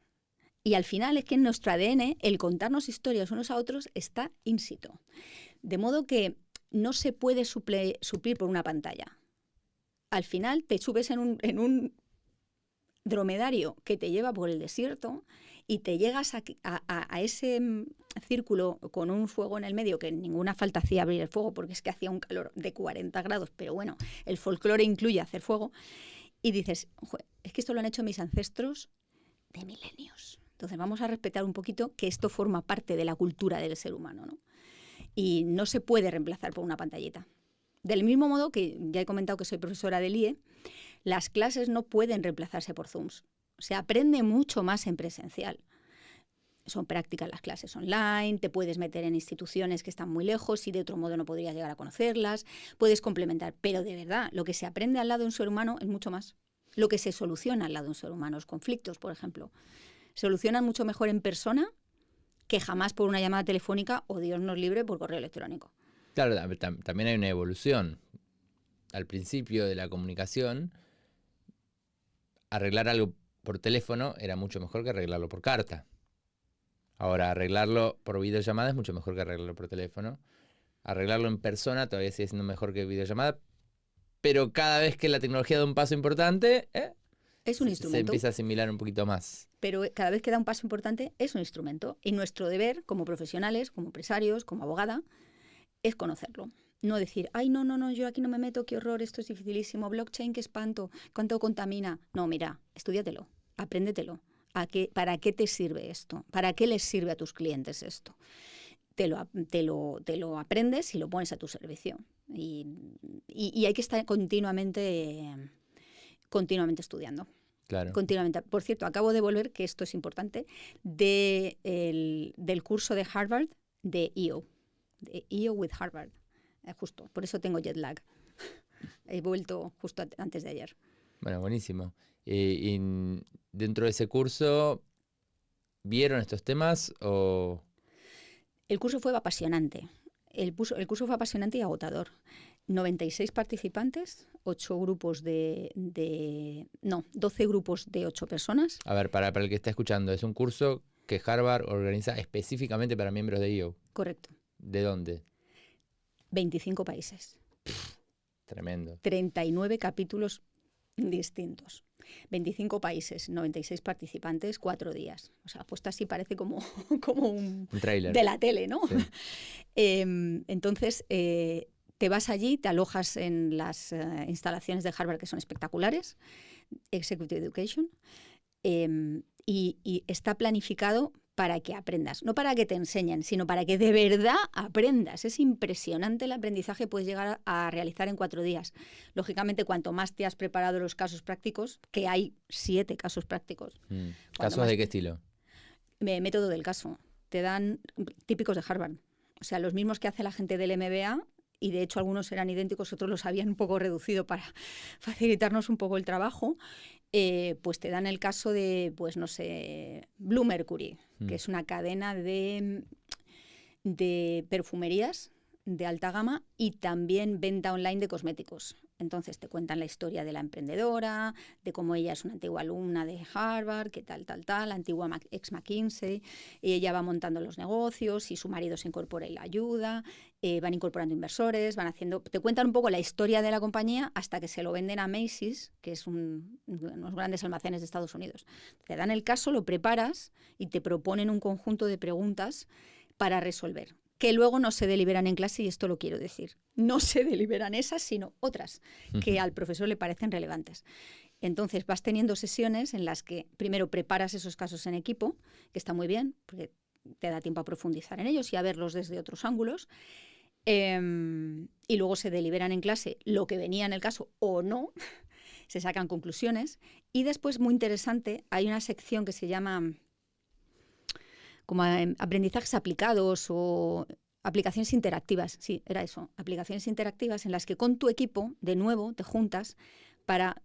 Y al final es que en nuestro ADN el contarnos historias unos a otros está in situ. De modo que no se puede suplir por una pantalla. Al final te subes en un dromedario que te lleva por el desierto y te llegas a ese círculo con un fuego en el medio, que ninguna falta hacía abrir el fuego porque es que hacía un calor de 40 grados, pero bueno, el folclore incluye hacer fuego. y dices, es que esto lo han hecho mis ancestros de milenios. Entonces vamos a respetar un poquito que esto forma parte de la cultura del ser humano, ¿no? Y no se puede reemplazar por una pantallita. Del mismo modo que ya he comentado que soy profesora del IE, las clases no pueden reemplazarse por Zooms. Se aprende mucho más en presencial. Son prácticas las clases online, te puedes meter en instituciones que están muy lejos y de otro modo no podrías llegar a conocerlas, puedes complementar, pero de verdad, lo que se aprende al lado de un ser humano es mucho más. Lo que se soluciona al lado de un ser humano, los conflictos, por ejemplo, se solucionan mucho mejor en persona que jamás por una llamada telefónica o, Dios nos libre, por correo electrónico. Claro, también hay una evolución. Al principio de la comunicación, arreglar algo por teléfono era mucho mejor que arreglarlo por carta. Ahora, arreglarlo por videollamada es mucho mejor que arreglarlo por teléfono. Arreglarlo en persona todavía sigue siendo mejor que videollamada, pero cada vez que la tecnología da un paso importante, es un se instrumento. empieza a asimilar un poquito más. Pero cada vez que da un paso importante es un instrumento. Y nuestro deber, como profesionales, como empresarios, como abogada, es conocerlo. No decir, ay, no, yo aquí no me meto, qué horror, esto es dificilísimo, blockchain, qué espanto, cuánto contamina. No, mira, estúdiatelo, apréndetelo. ¿Para qué te sirve esto? ¿Para qué les sirve a tus clientes esto? Te lo aprendes y lo pones a tu servicio. Y hay que estar continuamente estudiando. Claro. Continuamente. Por cierto, acabo de volver, que esto es importante, del curso de Harvard de EO with Harvard. Justo, por eso tengo jet lag. He vuelto justo antes de ayer. Bueno, buenísimo. Y dentro de ese curso, ¿vieron estos temas o...? El curso fue apasionante. El curso fue apasionante y agotador. 96 participantes, 12 grupos de 8 personas. A ver, para el que está escuchando, es un curso que Harvard organiza específicamente para miembros de EO. Correcto. ¿De dónde? 25 países. Tremendo. 39 capítulos distintos. 25 países, 96 participantes, 4 días. O sea, puesto así parece como un tráiler de la tele, ¿no? Sí. Entonces, te vas allí, te alojas en las instalaciones de Harvard, que son espectaculares, Executive Education, y está planificado para que aprendas, no para que te enseñen, sino para que de verdad aprendas. Es impresionante el aprendizaje que puedes llegar a realizar en 4 días. Lógicamente, cuanto más te has preparado los casos prácticos, que hay 7 casos prácticos. ¿Casos de qué estilo? Método del caso. Te dan típicos de Harvard. O sea, los mismos que hace la gente del MBA, y de hecho algunos eran idénticos, otros los habían un poco reducido para facilitarnos un poco el trabajo. Pues te dan el caso de, pues no sé, Blue Mercury, que es una cadena de perfumerías de alta gama y también venta online de cosméticos. Entonces te cuentan la historia de la emprendedora, de cómo ella es una antigua alumna de Harvard, que tal, antigua ex McKinsey, y ella va montando los negocios y su marido se incorpora y la ayuda, van incorporando inversores, te cuentan un poco la historia de la compañía hasta que se lo venden a Macy's, que es unos grandes almacenes de Estados Unidos. Te dan el caso, lo preparas y te proponen un conjunto de preguntas para resolver, que luego no se deliberan en clase, y esto lo quiero decir. No se deliberan esas, sino otras que al profesor le parecen relevantes. Entonces vas teniendo sesiones en las que primero preparas esos casos en equipo, que está muy bien, porque te da tiempo a profundizar en ellos y a verlos desde otros ángulos. Y luego se deliberan en clase lo que venía en el caso o no, se sacan conclusiones. Y después, muy interesante, hay una sección que se llama como aprendizajes aplicados o aplicaciones interactivas. Sí, era eso, aplicaciones interactivas en las que con tu equipo, de nuevo, te juntas para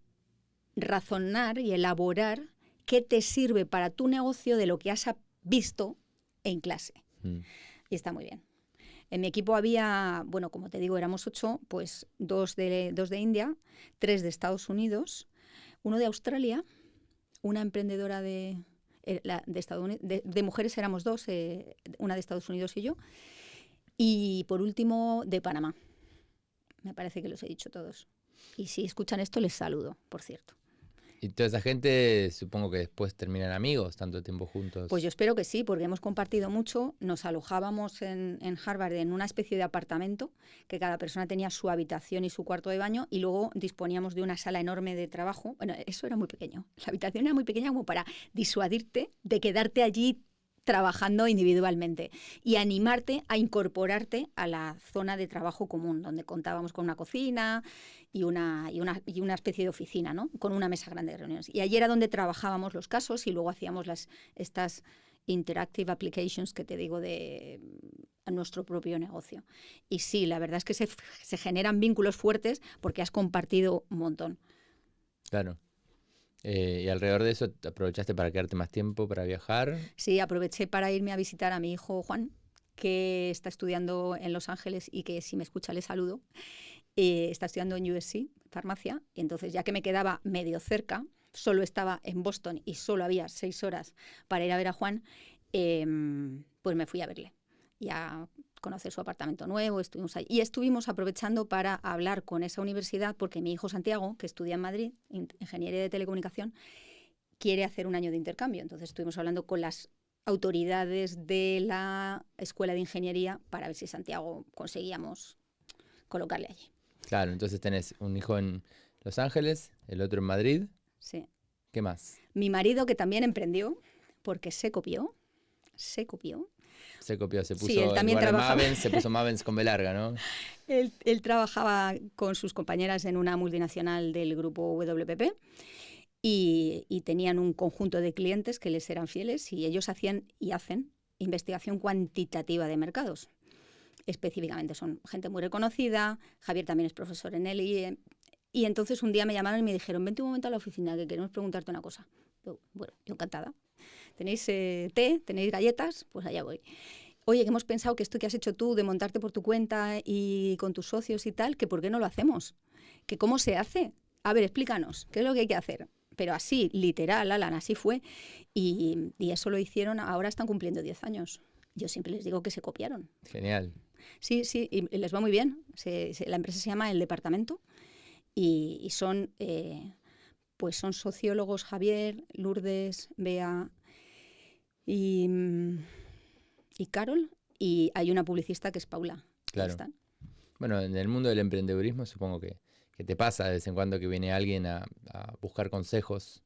razonar y elaborar qué te sirve para tu negocio de lo que has visto en clase. Y está muy bien. En mi equipo había, bueno, como te digo, éramos 8, pues 2 de India, 3 de Estados Unidos, 1 de Australia, una emprendedora de mujeres éramos 2, una de Estados Unidos y yo, y por último de Panamá. Me parece que los he dicho todos. Y si escuchan esto, les saludo, por cierto. Y toda esa gente supongo que después terminan amigos, tanto tiempo juntos. Pues yo espero que sí, porque hemos compartido mucho. Nos alojábamos en Harvard en una especie de apartamento, que cada persona tenía su habitación y su cuarto de baño, y luego disponíamos de una sala enorme de trabajo. Bueno, eso era muy pequeño. La habitación era muy pequeña como para disuadirte de quedarte allí trabajando individualmente y animarte a incorporarte a la zona de trabajo común, donde contábamos con una cocina y una especie de oficina, ¿no? Con una mesa grande de reuniones. Y allí era donde trabajábamos los casos y luego hacíamos estas interactive applications que te digo de a nuestro propio negocio. Y sí, la verdad es que se generan vínculos fuertes porque has compartido un montón. Claro. ¿Y alrededor de eso aprovechaste para quedarte más tiempo, para viajar? Sí, aproveché para irme a visitar a mi hijo Juan, que está estudiando en Los Ángeles y que si me escucha le saludo. Está estudiando en USC, farmacia, y entonces ya que me quedaba medio cerca, solo estaba en Boston y solo había 6 horas para ir a ver a Juan, pues me fui a verle y a conocer su apartamento nuevo, estuvimos ahí. Y estuvimos aprovechando para hablar con esa universidad porque mi hijo Santiago, que estudia en Madrid, Ingeniería de Telecomunicación, quiere hacer un año de intercambio. Entonces estuvimos hablando con las autoridades de la Escuela de Ingeniería para ver si Santiago conseguíamos colocarle allí. Claro, entonces tenés un hijo en Los Ángeles, el otro en Madrid. Sí. ¿Qué más? Mi marido, que también emprendió, porque se copió. Se puso, Sí, él también en lugar trabajaba. de Mavens, se puso Mavens con B larga, ¿no? Él trabajaba con sus compañeras en una multinacional del grupo WPP y tenían un conjunto de clientes que les eran fieles y ellos hacían y hacen investigación cuantitativa de mercados. Específicamente son gente muy reconocida, Javier también es profesor en él y entonces un día me llamaron y me dijeron, vente un momento a la oficina que queremos preguntarte una cosa. Bueno, yo encantada. ¿Tenéis té? ¿Tenéis galletas? Pues allá voy. Oye, que hemos pensado que esto que has hecho tú de montarte por tu cuenta y con tus socios y tal, que por qué no lo hacemos. ¿Que cómo se hace? A ver, explícanos, ¿qué es lo que hay que hacer? Pero así, literal, Alan, así fue. Y eso lo hicieron, ahora están cumpliendo 10 años. Yo siempre les digo que se copiaron. Genial. Sí, y les va muy bien. La empresa se llama El Departamento y son, pues son sociólogos Javier, Lourdes, Bea y Carol, y hay una publicista que es Paula. Claro. Bueno, en el mundo del emprendedurismo supongo que te pasa de vez en cuando que viene alguien a buscar consejos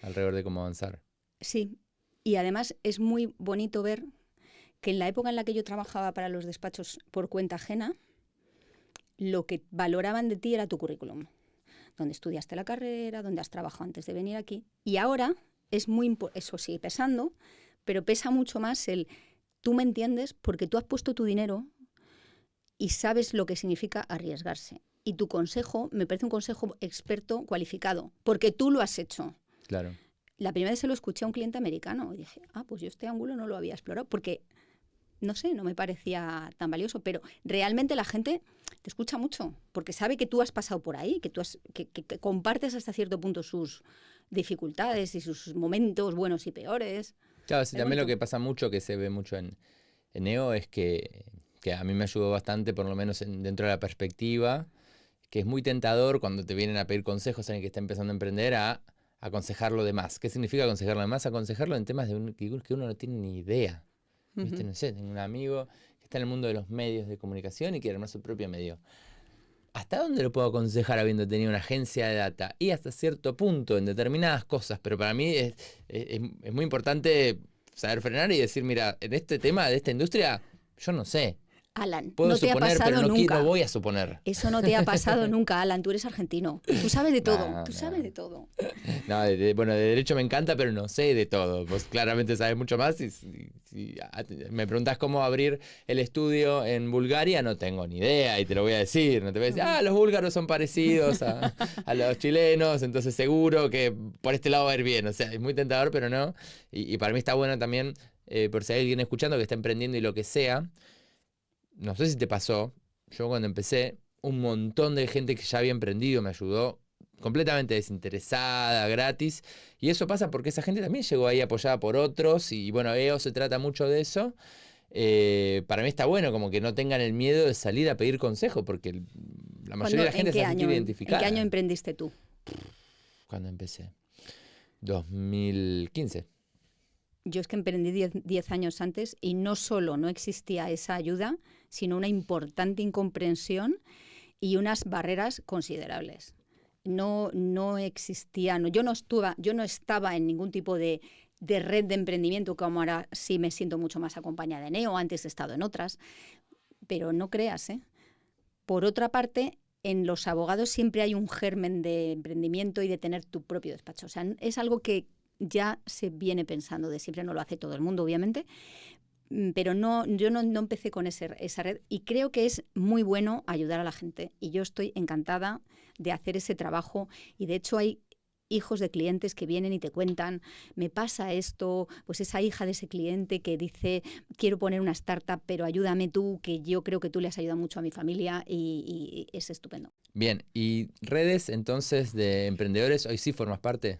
alrededor de cómo avanzar. Sí, y además es muy bonito ver que en la época en la que yo trabajaba para los despachos por cuenta ajena, lo que valoraban de ti era tu currículum. Dónde estudiaste la carrera, dónde has trabajado antes de venir aquí. Y ahora es muy eso sigue pesando, pero pesa mucho más el tú me entiendes porque tú has puesto tu dinero y sabes lo que significa arriesgarse. Y tu consejo me parece un consejo experto cualificado, porque tú lo has hecho. Claro. La primera vez se lo escuché a un cliente americano y dije, pues yo este ángulo no lo había explorado, porque, no sé, no me parecía tan valioso, pero realmente la gente te escucha mucho, porque sabe que tú has pasado por ahí, que que compartes hasta cierto punto sus dificultades y sus momentos buenos y peores. Claro, sí, también lo que pasa mucho, que se ve mucho en EO, es que a mí me ayudó bastante, por lo menos dentro de la perspectiva, que es muy tentador cuando te vienen a pedir consejos a alguien que está empezando a emprender a aconsejarlo de más. ¿Qué significa aconsejarlo de más? Aconsejarlo en temas que uno no tiene ni idea. ¿Viste? No sé, tengo un amigo que está en el mundo de los medios de comunicación y quiere armar su propio medio. ¿Hasta dónde lo puedo aconsejar habiendo tenido una agencia de data? Y hasta cierto punto, en determinadas cosas, pero para mí es muy importante saber frenar y decir, mira, en este tema de esta industria, yo no sé. Alan, Puedo no te suponer, ha pasado pero nunca. No voy a suponer. Eso no te ha pasado nunca, Alan. Tú eres argentino. Tú sabes de todo. Tú sabes de todo. No, bueno, de derecho me encanta, pero no sé de todo. Vos claramente sabes mucho más. Y si me preguntás cómo abrir el estudio en Bulgaria, no tengo ni idea y te lo voy a decir. No te voy a decir, los búlgaros son parecidos a los chilenos, entonces seguro que por este lado va a ir bien. O sea, es muy tentador, pero no. Y para mí está bueno también, por si hay alguien escuchando que está emprendiendo y lo que sea. No sé si te pasó, yo cuando empecé, un montón de gente que ya había emprendido me ayudó completamente desinteresada, gratis, y eso pasa porque esa gente también llegó ahí apoyada por otros, y bueno, EO se trata mucho de eso. Para mí está bueno como que no tengan el miedo de salir a pedir consejo, porque la mayoría de la gente se siente identificada. ¿En qué año emprendiste tú? Cuando empecé. 2015. Yo es que emprendí 10 años antes y no solo no existía esa ayuda, sino una importante incomprensión y unas barreras considerables. No existía, yo no estaba en ningún tipo de red de emprendimiento, como ahora sí me siento mucho más acompañada de Neo, antes he estado en otras, pero no creas, ¿eh? Por otra parte, en los abogados siempre hay un germen de emprendimiento y de tener tu propio despacho. O sea, es algo que ya se viene pensando de siempre, no lo hace todo el mundo, obviamente, pero yo no empecé con esa red y creo que es muy bueno ayudar a la gente y yo estoy encantada de hacer ese trabajo y de hecho hay hijos de clientes que vienen y te cuentan, me pasa esto, pues esa hija de ese cliente que dice, quiero poner una startup, pero ayúdame tú, que yo creo que tú le has ayudado mucho a mi familia y es estupendo. Bien, ¿y redes entonces de emprendedores hoy sí formas parte?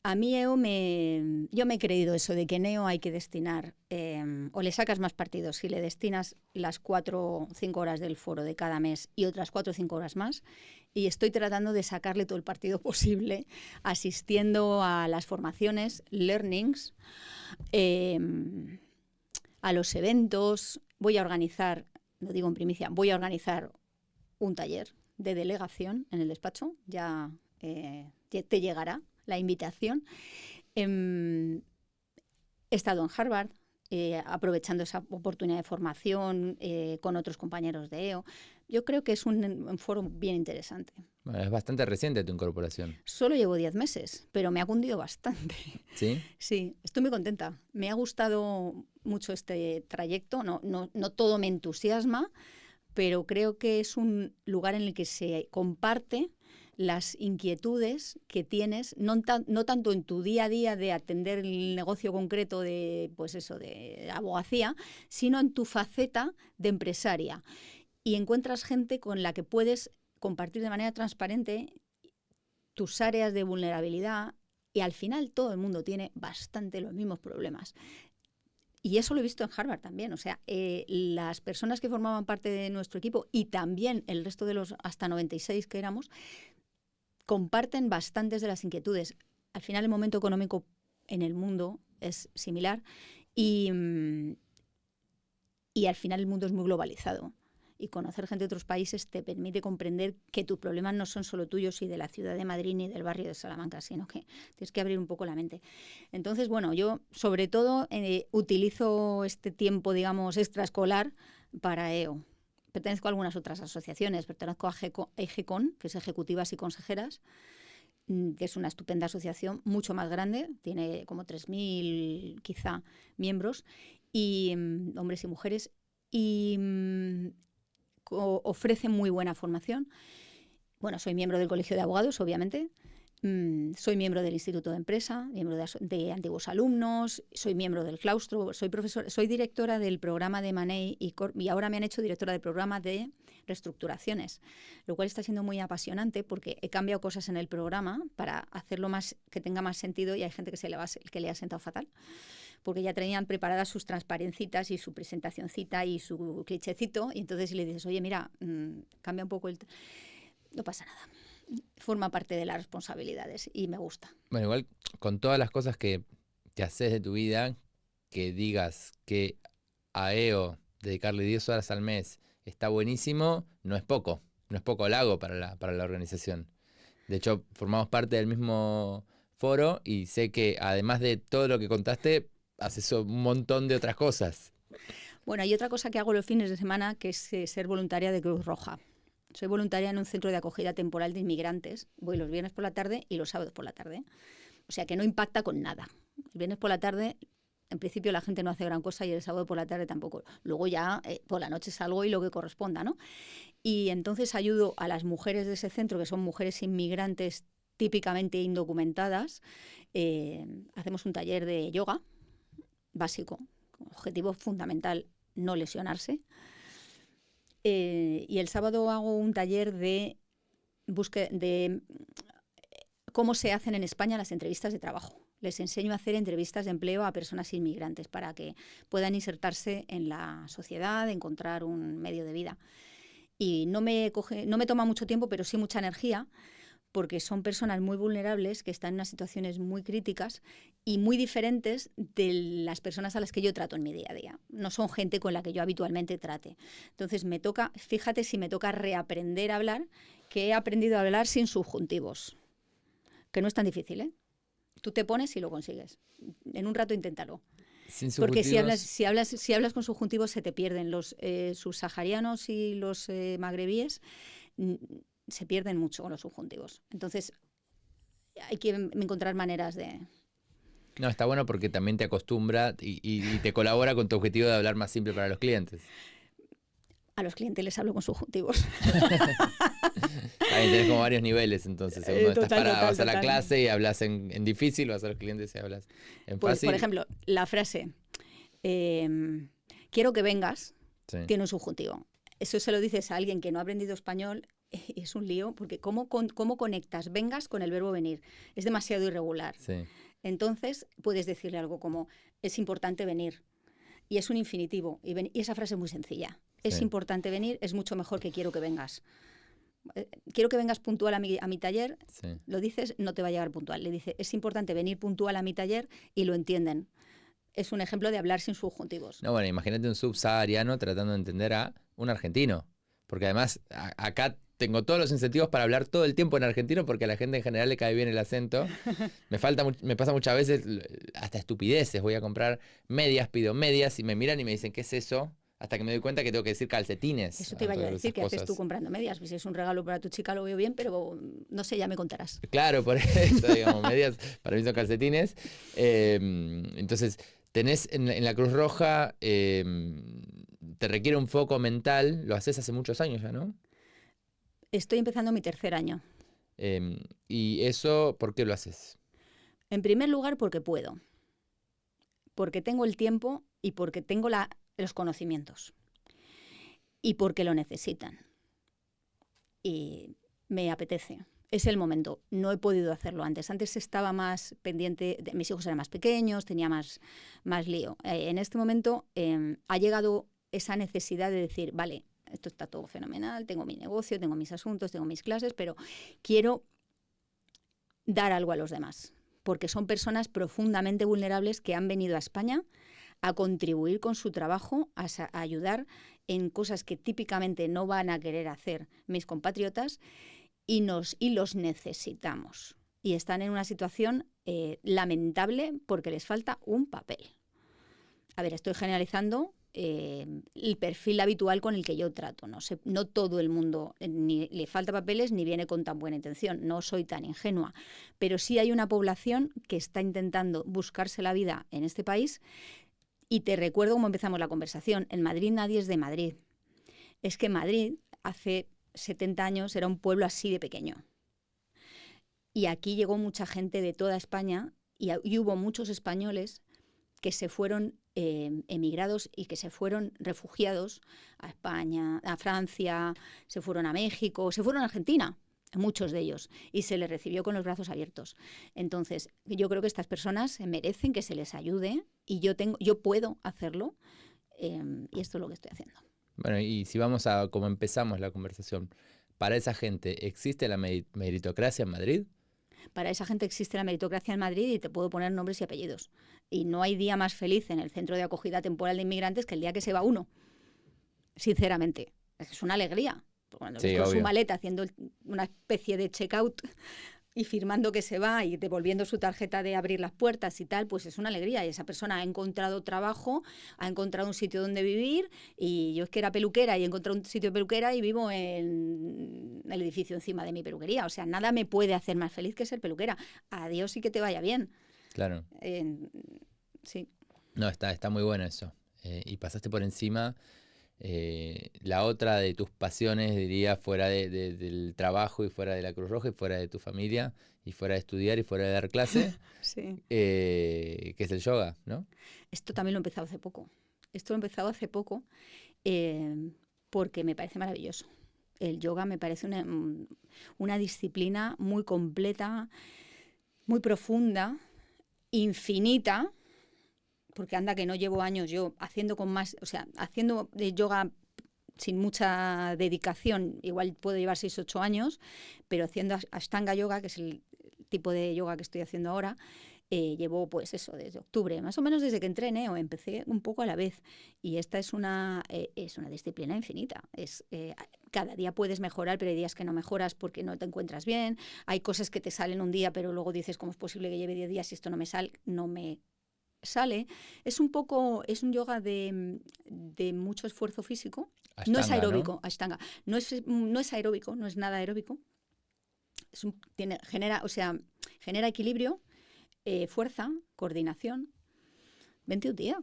A mí, yo me he creído eso de que Neo hay que destinar, o le sacas más partido si le destinas las 4 o 5 horas del foro de cada mes y otras 4 o 5 horas más. Y estoy tratando de sacarle todo el partido posible, asistiendo a las formaciones, learnings, a los eventos. Voy a organizar, lo digo en primicia, voy a organizar un taller de delegación en el despacho. Ya te llegará la invitación. He estado en Harvard, aprovechando esa oportunidad de formación con otros compañeros de EO. Yo creo que es un foro bien interesante. Bueno, es bastante reciente tu incorporación. Solo llevo 10 meses, pero me ha cundido bastante. ¿Sí? Sí, estoy muy contenta. Me ha gustado mucho este trayecto. No todo me entusiasma, pero creo que es un lugar en el que se comparte las inquietudes que tienes, no tanto en tu día a día de atender el negocio concreto de, pues eso, de abogacía, sino en tu faceta de empresaria. Y encuentras gente con la que puedes compartir de manera transparente tus áreas de vulnerabilidad y al final todo el mundo tiene bastante los mismos problemas. Y eso lo he visto en Harvard también. O sea, las personas que formaban parte de nuestro equipo y también el resto de los hasta 96 que éramos, comparten bastantes de las inquietudes. Al final el momento económico en el mundo es similar y al final el mundo es muy globalizado. Y conocer gente de otros países te permite comprender que tus problemas no son solo tuyos y de la ciudad de Madrid ni del barrio de Salamanca, sino que tienes que abrir un poco la mente. Entonces, bueno, yo sobre todo utilizo este tiempo, digamos, extraescolar para EO. Pertenezco a algunas otras asociaciones, pertenezco a EGECON, que es Ejecutivas y Consejeras, que es una estupenda asociación, mucho más grande, tiene como 3.000 quizá miembros, y hombres y mujeres, y ofrece muy buena formación. Bueno, soy miembro del Colegio de Abogados, obviamente. Soy miembro del Instituto de Empresa, miembro de antiguos alumnos, soy miembro del claustro, soy profesor, soy directora del programa de Money y ahora me han hecho directora del programa de reestructuraciones, lo cual está siendo muy apasionante porque he cambiado cosas en el programa para hacerlo más, que tenga más sentido, y hay gente que le ha sentado fatal, porque ya tenían preparadas sus transparencitas y su presentacioncita y su clichecito, y entonces si le dices, oye, mira, cambia un poco no pasa nada. Forma parte de las responsabilidades y me gusta. Bueno, igual con todas las cosas que haces de tu vida, que digas que a EO dedicarle 10 horas al mes está buenísimo, no es poco halago para la organización. De hecho, formamos parte del mismo foro y sé que además de todo lo que contaste, haces un montón de otras cosas. Bueno, hay otra cosa que hago los fines de semana, que es ser voluntaria de Cruz Roja. Soy voluntaria en un centro de acogida temporal de inmigrantes. Voy los viernes por la tarde y los sábados por la tarde. O sea que no impacta con nada. El viernes por la tarde, en principio la gente no hace gran cosa y el sábado por la tarde tampoco. Luego ya por la noche salgo y lo que corresponda, ¿no? Y entonces ayudo a las mujeres de ese centro, que son mujeres inmigrantes típicamente indocumentadas. Hacemos un taller de yoga básico, objetivo fundamental, no lesionarse. Y el sábado hago un taller de cómo se hacen en España las entrevistas de trabajo. Les enseño a hacer entrevistas de empleo a personas inmigrantes para que puedan insertarse en la sociedad, encontrar un medio de vida. Y no me toma mucho tiempo, pero sí mucha energía, porque son personas muy vulnerables que están en unas situaciones muy críticas y muy diferentes de las personas a las que yo trato en mi día a día. No son gente con la que yo habitualmente trate. Entonces me toca, fíjate si me toca reaprender a hablar, que he aprendido a hablar sin subjuntivos, que no es tan difícil, ¿eh? Tú te pones y lo consigues. En un rato inténtalo. Sin Porque subjuntivos. si hablas con subjuntivos se te pierden. Los subsaharianos y los magrebíes se pierden mucho con los subjuntivos. Entonces hay que encontrar maneras de... No, está bueno porque también te acostumbra y te colabora con tu objetivo de hablar más simple para los clientes. A los clientes les hablo con subjuntivos. Ahí tenés como varios niveles, entonces. Uno estás parado, vas a la total. clase y hablas en difícil, vas a los clientes y hablas en Pues, fácil. por ejemplo, la frase quiero que vengas, Sí. tiene un subjuntivo. Eso se lo dices a alguien que no ha aprendido español, es un lío, porque ¿cómo conectas vengas con el verbo venir? Es demasiado irregular. Sí. Entonces puedes decirle algo como es importante venir. Y es un infinitivo. Y esa frase es muy sencilla. Es Sí. importante venir, es mucho mejor que quiero que vengas. Quiero que vengas puntual a mi taller. Sí. Lo dices, no te va a llegar puntual. Le dice, es importante venir puntual a mi taller y lo entienden. Es un ejemplo de hablar sin subjuntivos. No, bueno, imagínate un subsahariano tratando de entender a un argentino. Porque además acá tengo todos los incentivos para hablar todo el tiempo en argentino porque a la gente en general le cae bien el acento. Me pasa muchas veces hasta estupideces. Voy a comprar medias, pido medias y me miran y me dicen, ¿qué es eso? Hasta que me doy cuenta que tengo que decir calcetines. Eso te iba yo a decir, ¿qué haces tú comprando medias? Pues si es un regalo para tu chica lo veo bien, pero no sé, ya me contarás. Claro, por eso, digamos, medias para mí son calcetines. Entonces, tenés en la Cruz Roja, te requiere un foco mental, lo haces hace muchos años ya, ¿no? Estoy empezando mi tercer año. Y eso, ¿por qué lo haces? En primer lugar, porque puedo. Porque tengo el tiempo y porque tengo los conocimientos. Y porque lo necesitan. Y me apetece. Es el momento. No he podido hacerlo antes. Antes estaba más pendiente, mis hijos eran más pequeños, tenía más lío. En este momento ha llegado esa necesidad de decir, vale, esto está todo fenomenal, tengo mi negocio, tengo mis asuntos, tengo mis clases, pero quiero dar algo a los demás. Porque son personas profundamente vulnerables que han venido a España a contribuir con su trabajo, a ayudar en cosas que típicamente no van a querer hacer mis compatriotas y los necesitamos. Y están en una situación lamentable porque les falta un papel. A ver, estoy generalizando el perfil habitual con el que yo trato. No todo el mundo ni le falta papeles ni viene con tan buena intención. No soy tan ingenua. Pero sí hay una población que está intentando buscarse la vida en este país. Y te recuerdo cómo empezamos la conversación. En Madrid nadie es de Madrid. Es que Madrid hace 70 años era un pueblo así de pequeño. Y aquí llegó mucha gente de toda España y hubo muchos españoles que se fueron emigrados y que se fueron refugiados a España, a Francia, se fueron a México, se fueron a Argentina, muchos de ellos, y se les recibió con los brazos abiertos. Entonces, yo creo que estas personas merecen que se les ayude y yo puedo hacerlo y esto es lo que estoy haciendo. Bueno, y si vamos a como empezamos la conversación, para esa gente, ¿existe la meritocracia en Madrid? Para esa gente existe la meritocracia en Madrid y te puedo poner nombres y apellidos. Y no hay día más feliz en el centro de acogida temporal de inmigrantes que el día que se va uno. Sinceramente. Es una alegría. Cuando ves con su maleta haciendo una especie de check-out y firmando que se va y devolviendo su tarjeta de abrir las puertas y tal, pues es una alegría. Y esa persona ha encontrado trabajo, ha encontrado un sitio donde vivir. Y yo es que era peluquera y he encontrado un sitio de peluquera y vivo en el edificio encima de mi peluquería. O sea, nada me puede hacer más feliz que ser peluquera. Adiós y que te vaya bien. Claro. Sí. No, está muy bueno eso. Y pasaste por encima la otra de tus pasiones, diría, fuera del trabajo y fuera de la Cruz Roja y fuera de tu familia y fuera de estudiar y fuera de dar clase, sí. Que es el yoga, ¿no? Esto también lo he empezado hace poco. Porque me parece maravilloso. El yoga me parece una disciplina muy completa, muy profunda, infinita, porque anda que no llevo años yo haciendo yoga sin mucha dedicación, igual puedo llevar 6 o 8 años, pero haciendo Ashtanga Yoga, que es el tipo de yoga que estoy haciendo ahora, llevo pues eso, desde octubre, más o menos desde que entré en EO, empecé un poco a la vez. Y esta es una disciplina infinita. Cada día puedes mejorar, pero hay días que no mejoras porque no te encuentras bien. Hay cosas que te salen un día, pero luego dices, ¿cómo es posible que lleve 10 días y esto no me sale? Es un yoga de mucho esfuerzo físico. Ashtanga, no es aeróbico, ¿no? Ashtanga. No es aeróbico, no es nada aeróbico. Genera equilibrio, fuerza, coordinación. 21 días.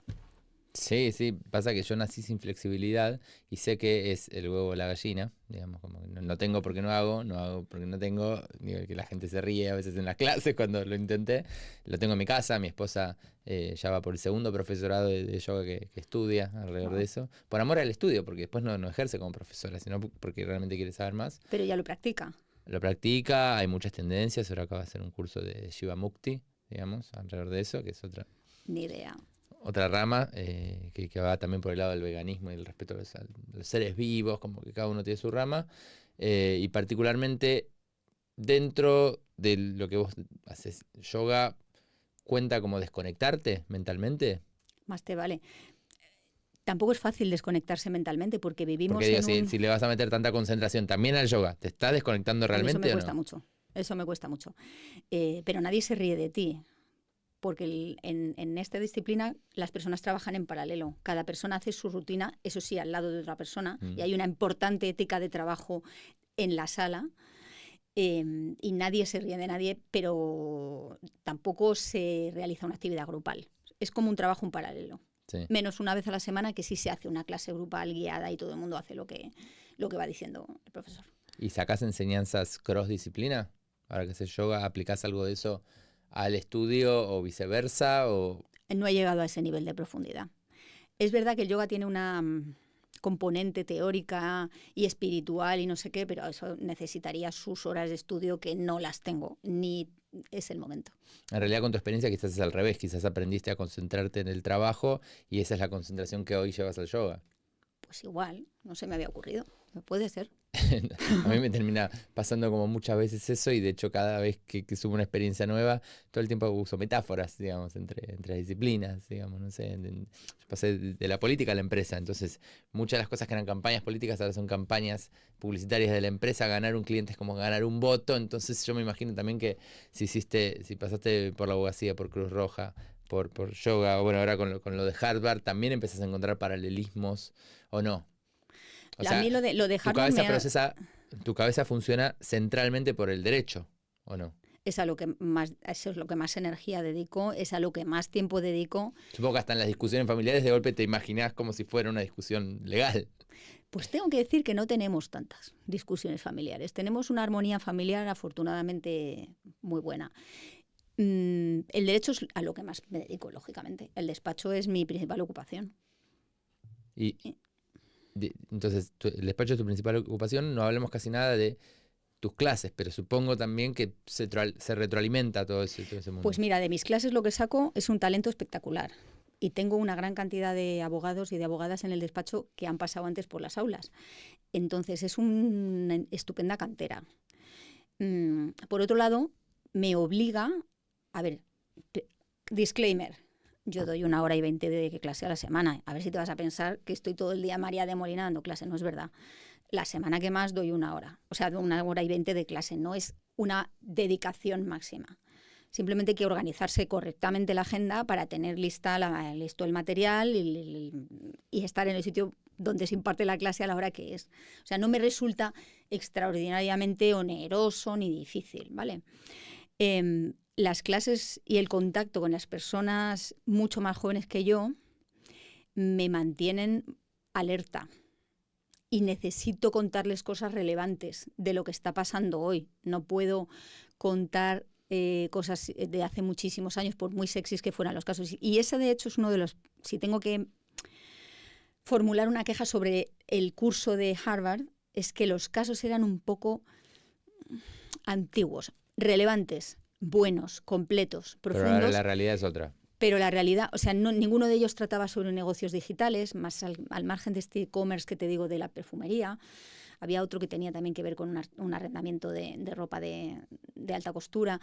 Sí, sí, pasa que yo nací sin flexibilidad y sé que es el huevo o la gallina, digamos, como que no tengo porque no hago porque no tengo, digo, que la gente se ríe a veces en las clases cuando lo intenté. Lo tengo en mi casa, mi esposa ya va por el segundo profesorado de yoga que estudia alrededor de eso, por amor al estudio, porque después no ejerce como profesora, sino porque realmente quiere saber más. Pero ya lo practica. Lo practica, hay muchas tendencias, ahora acaba de hacer un curso de Shiva Mukti, digamos, alrededor de eso, que es Ni idea. otra rama que va también por el lado del veganismo y el respeto a los seres vivos, como que cada uno tiene su rama, y particularmente dentro de lo que vos haces, yoga cuenta como desconectarte mentalmente. Más te vale. Tampoco es fácil desconectarse mentalmente porque vivimos Porque digo, en un... si le vas a meter tanta concentración también al yoga, ¿te está desconectando A mí eso me realmente o cuesta no? mucho. Eso me cuesta mucho. Pero nadie se ríe de ti. Porque en esta disciplina las personas trabajan en paralelo. Cada persona hace su rutina, eso sí, al lado de otra persona. Y hay una importante ética de trabajo en la sala. Y nadie se ríe de nadie, pero tampoco se realiza una actividad grupal. Es como un trabajo en paralelo. Sí. Menos una vez a la semana que sí se hace una clase grupal guiada y todo el mundo hace lo que va diciendo el profesor. ¿Y sacás enseñanzas cross disciplina? Ahora que haces yoga, ¿aplicás algo de eso al estudio o viceversa? No he llegado a ese nivel de profundidad. Es verdad que el yoga tiene una componente teórica y espiritual y no sé qué, pero eso necesitaría sus horas de estudio que no las tengo, ni es el momento. En realidad con tu experiencia quizás es al revés, quizás aprendiste a concentrarte en el trabajo y esa es la concentración que hoy llevas al yoga. Pues igual, no se me había ocurrido, puede ser. A mí me termina pasando como muchas veces eso y de hecho cada vez que subo una experiencia nueva, todo el tiempo uso metáforas, digamos, entre disciplinas, digamos, no sé. Yo pasé de la política a la empresa, entonces muchas de las cosas que eran campañas políticas ahora son campañas publicitarias de la empresa. Ganar un cliente es como ganar un voto, entonces yo me imagino también que si pasaste por la abogacía, por Cruz Roja, por yoga, bueno, ahora con lo de Harvard, también empezás a encontrar paralelismos, ¿o no? O A sea, mí lo de tu Harvard tu cabeza funciona centralmente por el derecho, ¿o no? eso es lo que más energía dedico, es a lo que más tiempo dedico. Supongo que hasta en las discusiones familiares de golpe te imaginás como si fuera una discusión legal. Pues tengo que decir que no tenemos tantas discusiones familiares. Tenemos una armonía familiar afortunadamente muy buena. El derecho es a lo que más me dedico, lógicamente. El despacho es mi principal ocupación. Y entonces, el despacho es tu principal ocupación, no hablemos casi nada de tus clases, pero supongo también que se retroalimenta todo ese mundo. Pues mira, de mis clases lo que saco es un talento espectacular. Y tengo una gran cantidad de abogados y de abogadas en el despacho que han pasado antes por las aulas. Entonces es una estupenda cantera. Por otro lado, me obliga, a ver, disclaimer, yo doy 1 hora y 20 de clase a la semana. A ver si te vas a pensar que estoy todo el día María de Molina dando clase, no es verdad. La semana que más doy 1 hora, o sea, 1 hora y 20 de clase, no es una dedicación máxima. Simplemente hay que organizarse correctamente la agenda para tener listo el material y estar en el sitio donde se imparte la clase a la hora que es. O sea, no me resulta extraordinariamente oneroso ni difícil, ¿vale? Las clases y el contacto con las personas mucho más jóvenes que yo me mantienen alerta y necesito contarles cosas relevantes de lo que está pasando hoy. No puedo contar cosas de hace muchísimos años, por muy sexys que fueran los casos. Y ese, de hecho, es uno de los... Si tengo que formular una queja sobre el curso de Harvard, es que los casos eran un poco antiguos, relevantes, buenos, completos, profundos. Pero ahora la realidad es otra. Pero la realidad, o sea, ninguno de ellos trataba sobre negocios digitales, más al margen de este e-commerce que te digo de la perfumería. Había otro que tenía también que ver con un arrendamiento de ropa de alta costura,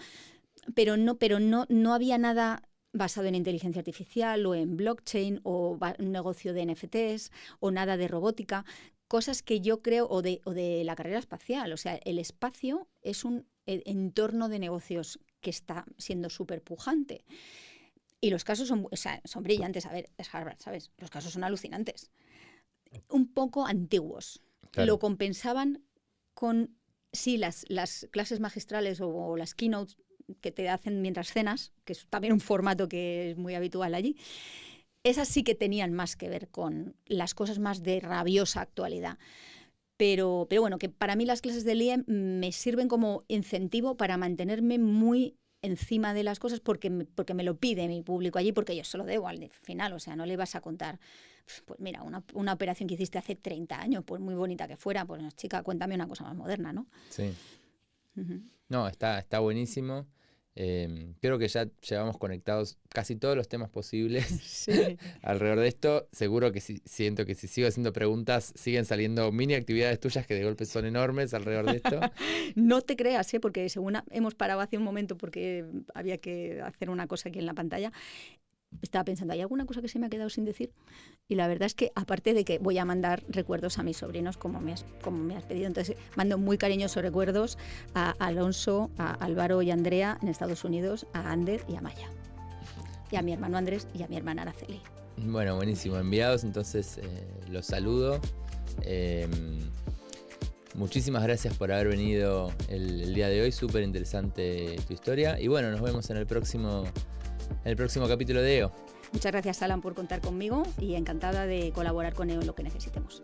pero no había nada basado en inteligencia artificial o en blockchain o un negocio de NFTs o nada de robótica, cosas que yo creo, o de la carrera espacial. O sea, el espacio es un entorno de negocios que está siendo súper pujante. Y los casos son brillantes. A ver, es Harvard, ¿sabes? Los casos son alucinantes. Un poco antiguos. Claro. Lo compensaban con, sí, las clases magistrales o las keynotes que te hacen mientras cenas, que es también un formato que es muy habitual allí. Esas sí que tenían más que ver con las cosas más de rabiosa actualidad. Pero bueno, que para mí las clases del IEM me sirven como incentivo para mantenerme muy encima de las cosas porque me lo pide mi público allí, porque yo se lo debo al final. O sea, no le vas a contar, pues mira, una operación que hiciste hace 30 años, pues muy bonita que fuera, pues chica, cuéntame una cosa más moderna, ¿no? Sí. No, está buenísimo. Creo que ya llevamos conectados casi todos los temas posibles Sí. alrededor de esto. Seguro que siento que si sigo haciendo preguntas siguen saliendo mini actividades tuyas que de golpe son enormes alrededor de esto. No te creas, porque según hemos parado hace un momento porque había que hacer una cosa aquí en la pantalla, estaba pensando, ¿hay alguna cosa que se me ha quedado sin decir? Y la verdad es que, aparte de que voy a mandar recuerdos a mis sobrinos, como me has pedido, entonces mando muy cariñosos recuerdos a Alonso, a Álvaro y a Andrea en Estados Unidos, a Ander y a Maya. Y a mi hermano Andrés y a mi hermana Araceli. Bueno, buenísimo. Enviados, entonces los saludo. Muchísimas gracias por haber venido el día de hoy. Súper interesante tu historia. Y bueno, nos vemos en el próximo capítulo de EO. Muchas gracias, Alan, por contar conmigo y encantada de colaborar con EO en lo que necesitemos.